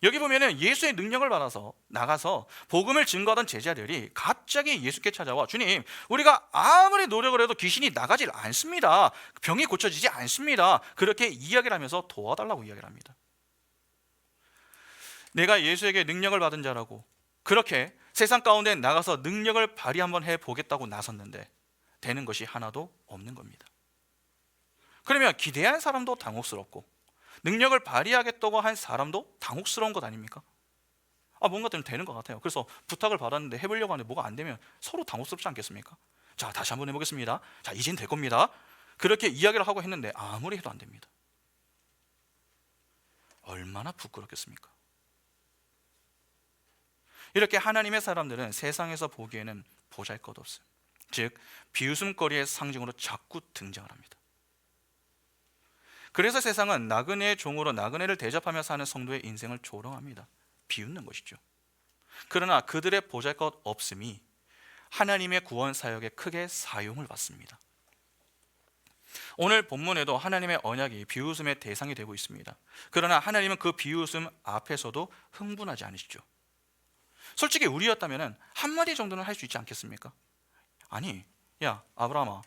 여기 보면은 예수의 능력을 받아서 나가서 복음을 증거하던 제자들이 갑자기 예수께 찾아와 주님, 우리가 아무리 노력을 해도 귀신이 나가질 않습니다. 병이 고쳐지지 않습니다. 그렇게 이야기를 하면서 도와달라고 이야기를 합니다. 내가 예수에게 능력을 받은 자라고 그렇게 세상 가운데 나가서 능력을 발휘 한번 해보겠다고 나섰는데 되는 것이 하나도 없는 겁니다. 그러면 기대한 사람도 당혹스럽고 능력을 발휘하겠다고 한 사람도 당혹스러운 것 아닙니까? 뭔가 좀 되는 것 같아요. 그래서 부탁을 받았는데 해보려고 하는데 뭐가 안 되면 서로 당혹스럽지 않겠습니까? 자, 다시 한번 해보겠습니다. 자, 이젠 될 겁니다. 그렇게 이야기를 하고 했는데 아무리 해도 안 됩니다. 얼마나 부끄럽겠습니까? 이렇게 하나님의 사람들은 세상에서 보기에는 보잘것없어요. 즉 비웃음거리의 상징으로 자꾸 등장을 합니다. 그래서 세상은 나그네의 종으로 나그네를 대접하며 사는 성도의 인생을 조롱합니다. 비웃는 것이죠. 그러나 그들의 보잘것없음이 하나님의 구원 사역에 크게 사용을 받습니다. 오늘 본문에도 하나님의 언약이 비웃음의 대상이 되고 있습니다. 그러나 하나님은 그 비웃음 앞에서도 흥분하지 않으시죠. 솔직히 우리였다면 한마디 정도는 할 수 있지 않겠습니까? 아니, 야 아브라함아,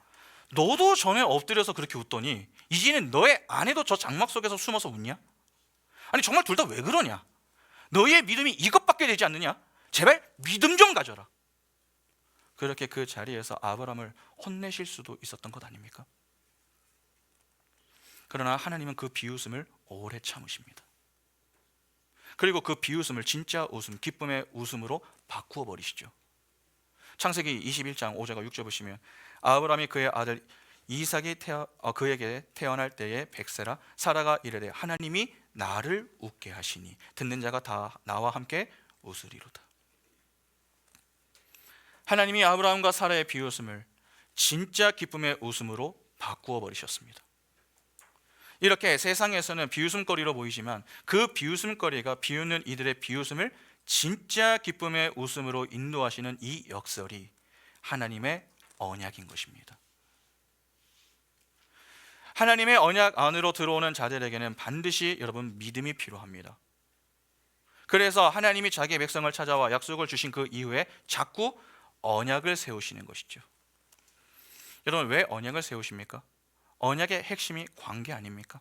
너도 전에 엎드려서 그렇게 웃더니 이제는 너의 아내도 저 장막 속에서 숨어서 웃냐? 아니 정말 둘 다 왜 그러냐? 너희의 믿음이 이것밖에 되지 않느냐? 제발 믿음 좀 가져라. 그렇게 그 자리에서 아브라함을 혼내실 수도 있었던 것 아닙니까? 그러나 하나님은 그 비웃음을 오래 참으십니다. 그리고 그 비웃음을 진짜 웃음, 기쁨의 웃음으로 바꾸어 버리시죠. 창세기 21장 5절과 6절 보시면 아브라함이 그의 아들 이삭이 그에게 태어날 때에 백세라 사라가 이르되 하나님이 나를 웃게 하시니 듣는 자가 다 나와 함께 웃으리로다. 하나님이 아브라함과 사라의 비웃음을 진짜 기쁨의 웃음으로 바꾸어 버리셨습니다. 이렇게 세상에서는 비웃음거리로 보이지만 그 비웃음거리가 비웃는 이들의 비웃음을 진짜 기쁨의 웃음으로 인도하시는 이 역설이 하나님의 언약인 것입니다. 하나님의 언약 안으로 들어오는 자들에게는 반드시 여러분 믿음이 필요합니다. 그래서 하나님이 자기의 백성을 찾아와 약속을 주신 그 이후에 자꾸 언약을 세우시는 것이죠. 여러분 왜 언약을 세우십니까? 언약의 핵심이 관계 아닙니까?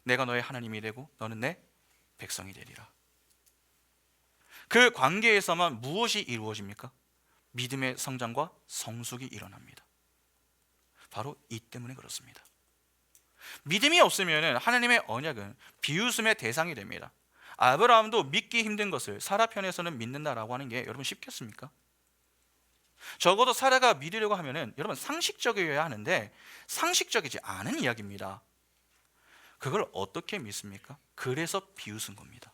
내가 너의 하나님이 되고 너는 내 백성이 되리라. 그 관계에서만 무엇이 이루어집니까? 믿음의 성장과 성숙이 일어납니다. 바로 이 때문에 그렇습니다. 믿음이 없으면 하나님의 언약은 비웃음의 대상이 됩니다. 아브라함도 믿기 힘든 것을 사라 편에서는 믿는다라고 하는 게 여러분 쉽겠습니까? 적어도 사라가 믿으려고 하면은 여러분 상식적이어야 하는데 상식적이지 않은 이야기입니다. 그걸 어떻게 믿습니까? 그래서 비웃은 겁니다.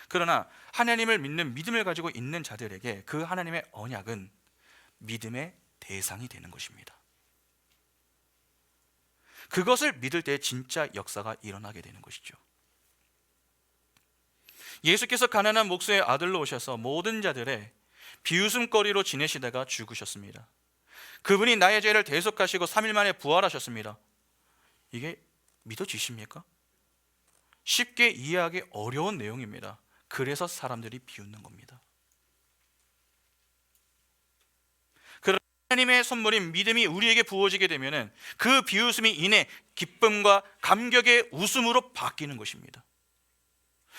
그러나 하나님을 믿는 믿음을 가지고 있는 자들에게 그 하나님의 언약은 믿음의 대상이 되는 것입니다. 그것을 믿을 때 진짜 역사가 일어나게 되는 것이죠. 예수께서 가난한 목수의 아들로 오셔서 모든 자들의 비웃음거리로 지내시다가 죽으셨습니다. 그분이 나의 죄를 대속하시고 3일 만에 부활하셨습니다. 이게 믿어지십니까? 쉽게 이해하기 어려운 내용입니다. 그래서 사람들이 비웃는 겁니다. 그러나 하나님의 선물인 믿음이 우리에게 부어지게 되면 그 비웃음이 인해 기쁨과 감격의 웃음으로 바뀌는 것입니다.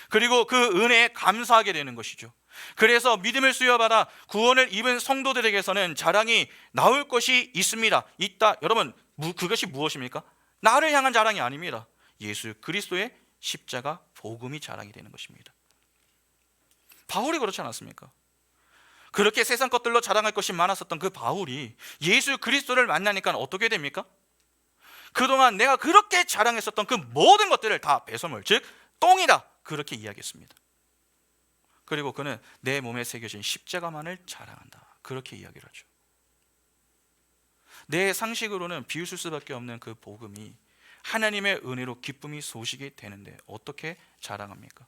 그리고 그 은혜에 감사하게 되는 것이죠. 그래서 믿음을 수여받아 구원을 입은 성도들에게서는 자랑이 나올 것이 있습니다. 있다. 여러분, 그것이 무엇입니까? 나를 향한 자랑이 아닙니다. 예수 그리스도의 십자가 복음이 자랑이 되는 것입니다. 바울이 그렇지 않았습니까? 그렇게 세상 것들로 자랑할 것이 많았었던 그 바울이 예수 그리스도를 만나니까 어떻게 됩니까? 그동안 내가 그렇게 자랑했었던 그 모든 것들을 다 배설물, 즉 똥이다, 그렇게 이야기했습니다. 그리고 그는 내 몸에 새겨진 십자가만을 자랑한다, 그렇게 이야기를 하죠. 내 상식으로는 비웃을 수밖에 없는 그 복음이 하나님의 은혜로 기쁨이 소식이 되는데 어떻게 자랑합니까?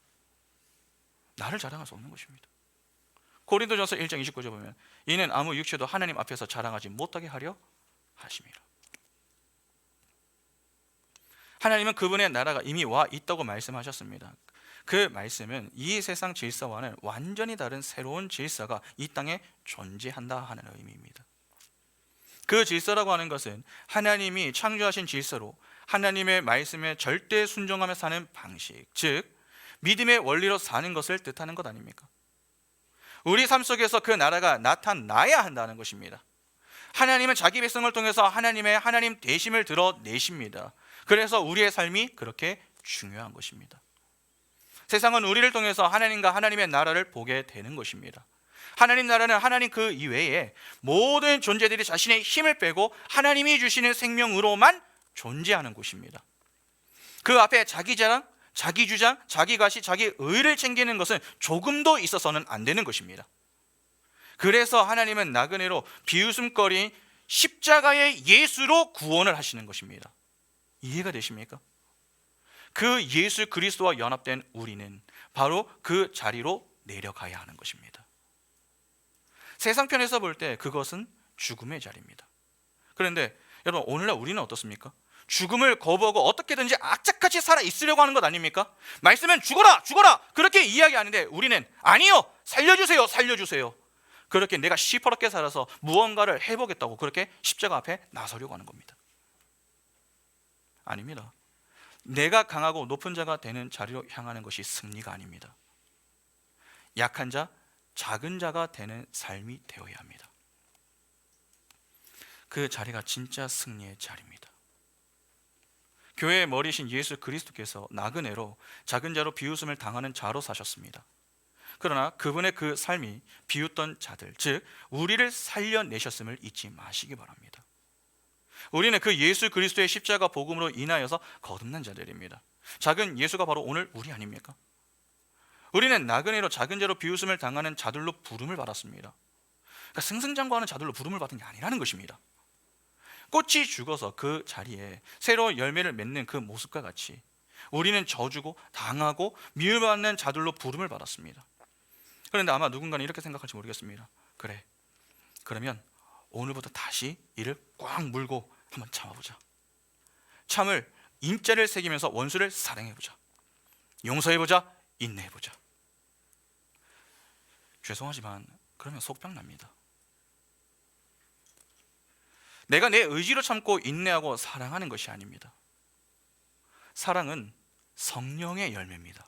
나를 자랑할 수 없는 것입니다. 고린도전서 1장 29절 보면 이는 아무 육체도 하나님 앞에서 자랑하지 못하게 하려 하심이라. 하나님은 그분의 나라가 이미 와 있다고 말씀하셨습니다. 그 말씀은 이 세상 질서와는 완전히 다른 새로운 질서가 이 땅에 존재한다 하는 의미입니다. 그 질서라고 하는 것은 하나님이 창조하신 질서로 하나님의 말씀에 절대 순종하며 사는 방식, 즉 믿음의 원리로 사는 것을 뜻하는 것 아닙니까? 우리 삶 속에서 그 나라가 나타나야 한다는 것입니다. 하나님은 자기 백성을 통해서 하나님 되심을 드러내십니다. 그래서 우리의 삶이 그렇게 중요한 것입니다. 세상은 우리를 통해서 하나님과 하나님의 나라를 보게 되는 것입니다. 하나님 나라는 하나님 그 이외에 모든 존재들이 자신의 힘을 빼고 하나님이 주시는 생명으로만 존재하는 곳입니다. 그 앞에 자기 자랑, 자기 주장, 자기 가시, 자기 의를 챙기는 것은 조금도 있어서는 안 되는 것입니다. 그래서 하나님은 나그네로 비웃음거리인 십자가의 예수로 구원을 하시는 것입니다. 이해가 되십니까? 그 예수 그리스도와 연합된 우리는 바로 그 자리로 내려가야 하는 것입니다. 세상편에서 볼 때 그것은 죽음의 자리입니다. 그런데 여러분, 오늘날 우리는 어떻습니까? 죽음을 거부하고 어떻게든지 악착같이 살아 있으려고 하는 것 아닙니까? 말씀은 죽어라 죽어라 그렇게 이야기하는데 우리는 아니요, 살려주세요 살려주세요, 그렇게 내가 시퍼렇게 살아서 무언가를 해보겠다고 그렇게 십자가 앞에 나서려고 하는 겁니다. 아닙니다. 내가 강하고 높은 자가 되는 자리로 향하는 것이 승리가 아닙니다. 약한 자, 작은 자가 되는 삶이 되어야 합니다. 그 자리가 진짜 승리의 자리입니다. 교회의 머리신 예수 그리스도께서 나그네로 작은 자로 비웃음을 당하는 자로 사셨습니다. 그러나 그분의 그 삶이 비웃던 자들, 즉 우리를 살려내셨음을 잊지 마시기 바랍니다. 우리는 그 예수 그리스도의 십자가 복음으로 인하여서 거듭난 자들입니다. 작은 예수가 바로 오늘 우리 아닙니까? 우리는 나그네로 작은 자로 비웃음을 당하는 자들로 부름을 받았습니다. 그러니까 승승장구하는 자들로 부름을 받은 게 아니라는 것입니다. 꽃이 죽어서 그 자리에 새로운 열매를 맺는 그 모습과 같이 우리는 져주고 당하고 미움받는 자들로 부름을 받았습니다. 그런데 아마 누군가는 이렇게 생각할지 모르겠습니다. 그래, 그러면 오늘부터 다시 이를 꽉 물고 한번 참아보자. 참을 인자를 새기면서 원수를 사랑해보자. 용서해보자. 인내해보자. 죄송하지만 그러면 속병 납니다. 내가 내 의지로 참고 인내하고 사랑하는 것이 아닙니다. 사랑은 성령의 열매입니다.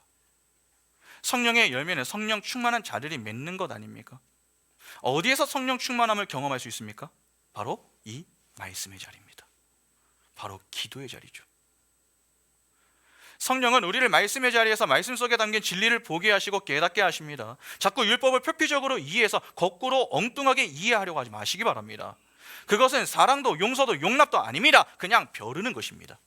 성령의 열매는 성령 충만한 자들이 맺는 것 아닙니까? 어디에서 성령 충만함을 경험할 수 있습니까? 바로 이 말씀의 자리입니다. 바로 기도의 자리죠. 성령은 우리를 말씀의 자리에서 말씀 속에 담긴 진리를 보게 하시고 깨닫게 하십니다. 자꾸 율법을 표피적으로 이해해서 거꾸로 엉뚱하게 이해하려고 하지 마시기 바랍니다. 그것은 사랑도 용서도 용납도 아닙니다. 그냥 벼르는 것입니다.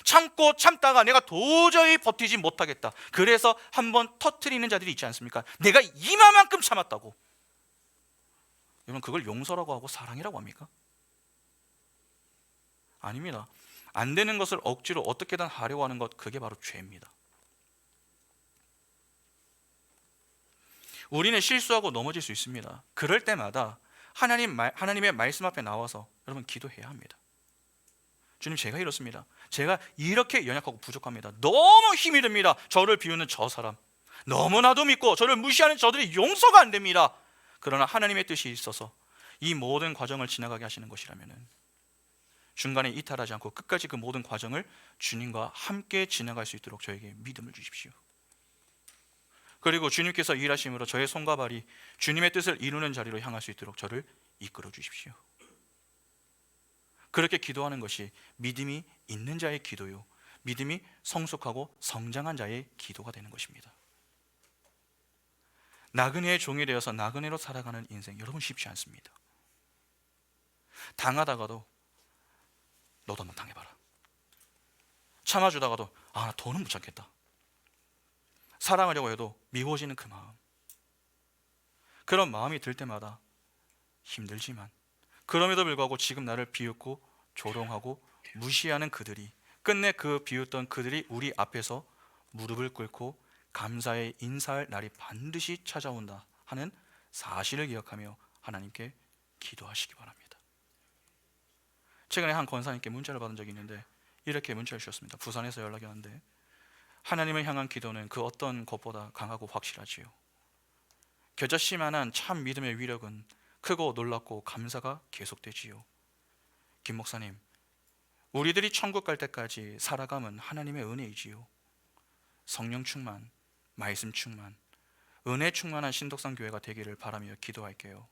참고 참다가 내가 도저히 버티지 못하겠다, 그래서 한번 터트리는 자들이 있지 않습니까? 내가 이마만큼 참았다고. 여러분, 그걸 용서라고 하고 사랑이라고 합니까? 아닙니다. 안 되는 것을 억지로 어떻게든 하려고 하는 것, 그게 바로 죄입니다. 우리는 실수하고 넘어질 수 있습니다. 그럴 때마다 하나님의 말씀 앞에 나와서 여러분 기도해야 합니다. 주님, 제가 이렇습니다. 제가 이렇게 연약하고 부족합니다. 너무 힘이 듭니다. 저를 비우는 저 사람, 너무나도 믿고 저를 무시하는 저들이 용서가 안 됩니다. 그러나 하나님의 뜻이 있어서 이 모든 과정을 지나가게 하시는 것이라면 중간에 이탈하지 않고 끝까지 그 모든 과정을 주님과 함께 지나갈 수 있도록 저에게 믿음을 주십시오. 그리고 주님께서 일하심으로 저의 손과 발이 주님의 뜻을 이루는 자리로 향할 수 있도록 저를 이끌어 주십시오. 그렇게 기도하는 것이 믿음이 있는 자의 기도요, 믿음이 성숙하고 성장한 자의 기도가 되는 것입니다. 나그네의 종이 되어서 나그네로 살아가는 인생, 여러분 쉽지 않습니다. 당하다가도 너도 한번 당해봐라. 참아주다가도 나 더는 못 참겠다. 사랑하려고 해도 미워지는 그 마음, 그런 마음이 들 때마다 힘들지만 그럼에도 불구하고 지금 나를 비웃고 조롱하고 무시하는 그들이, 끝내 그 비웃던 그들이 우리 앞에서 무릎을 꿇고 감사의 인사할 날이 반드시 찾아온다 하는 사실을 기억하며 하나님께 기도하시기 바랍니다. 최근에 한 권사님께 문자를 받은 적이 있는데 이렇게 문자를 주셨습니다. 부산에서 연락이 왔는데, 하나님을 향한 기도는 그 어떤 것보다 강하고 확실하지요. 겨자씨만한 참 믿음의 위력은 크고 놀랍고 감사가 계속되지요. 김 목사님, 우리들이 천국 갈 때까지 살아감은 하나님의 은혜이지요. 성령 충만, 말씀 충만, 은혜 충만한 신독산 교회가 되기를 바라며 기도할게요.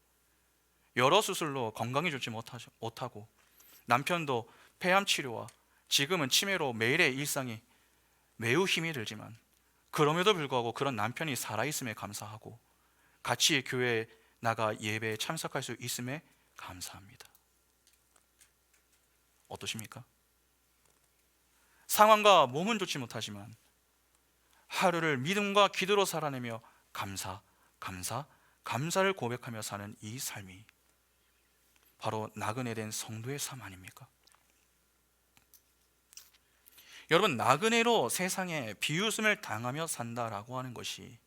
여러 수술로 건강해지지 못하고 남편도 폐암 치료와 지금은 치매로 매일의 일상이 매우 힘이 들지만 그럼에도 불구하고 그런 남편이 살아있음에 감사하고 같이 교회에 나가 예배에 참석할 수 있음에 감사합니다. 어떠십니까? 상황과 몸은 좋지 못하지만 하루를 믿음과 기도로 살아내며 감사를 고백하며 사는 이 삶이 바로 나그네 된 성도의 삶 아닙니까? 여러분, 나그네로 세상에 비웃음을 당하며 산다라고 하는 것이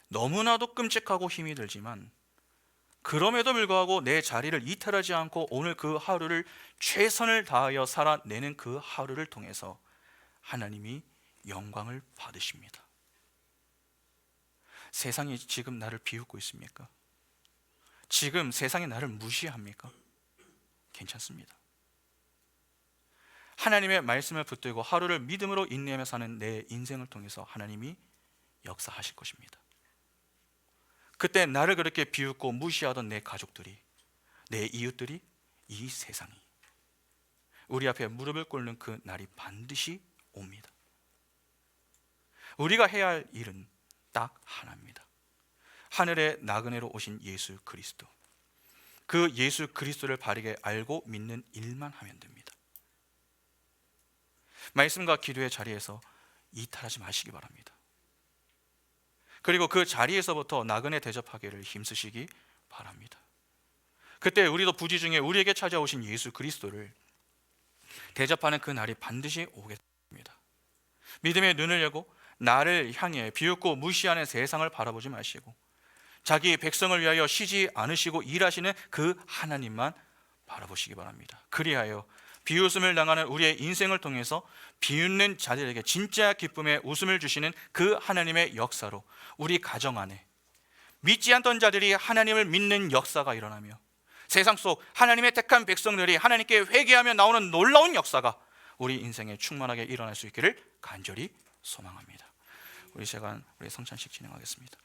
너무나도 끔찍하고 힘이 들지만 그럼에도 불구하고 내 자리를 이탈하지 않고 오늘 그 하루를 최선을 다하여 살아내는 그 하루를 통해서 하나님이 영광을 받으십니다. 세상이 지금 나를 비웃고 있습니까? 지금 세상이 나를 무시합니까? 괜찮습니다. 하나님의 말씀을 붙들고 하루를 믿음으로 인내하며 사는 내 인생을 통해서 하나님이 역사하실 것입니다. 그때 나를 그렇게 비웃고 무시하던 내 가족들이, 내 이웃들이, 이 세상이 우리 앞에 무릎을 꿇는 그 날이 반드시 옵니다. 우리가 해야 할 일은 딱 하나입니다. 하늘의 나그네로 오신 예수 그리스도, 그 예수 그리스도를 바르게 알고 믿는 일만 하면 됩니다. 말씀과 기도의 자리에서 이탈하지 마시기 바랍니다. 그리고 그 자리에서부터 나그네 대접하기를 힘쓰시기 바랍니다. 그때 우리도 부지 중에 우리에게 찾아오신 예수 그리스도를 대접하는 그 날이 반드시 오겠습니다. 믿음의 눈을 열고 나를 향해 비웃고 무시하는 세상을 바라보지 마시고 자기 백성을 위하여 쉬지 않으시고 일하시는 그 하나님만 바라보시기 바랍니다. 그리하여 비웃음을 당하는 우리의 인생을 통해서 비웃는 자들에게 진짜 기쁨의 웃음을 주시는 그 하나님의 역사로 우리 가정 안에 믿지 않던 자들이 하나님을 믿는 역사가 일어나며 세상 속 하나님의 택한 백성들이 하나님께 회개하며 나오는 놀라운 역사가 우리 인생에 충만하게 일어날 수 있기를 간절히 소망합니다. 우리 시간 우리 성찬식 진행하겠습니다.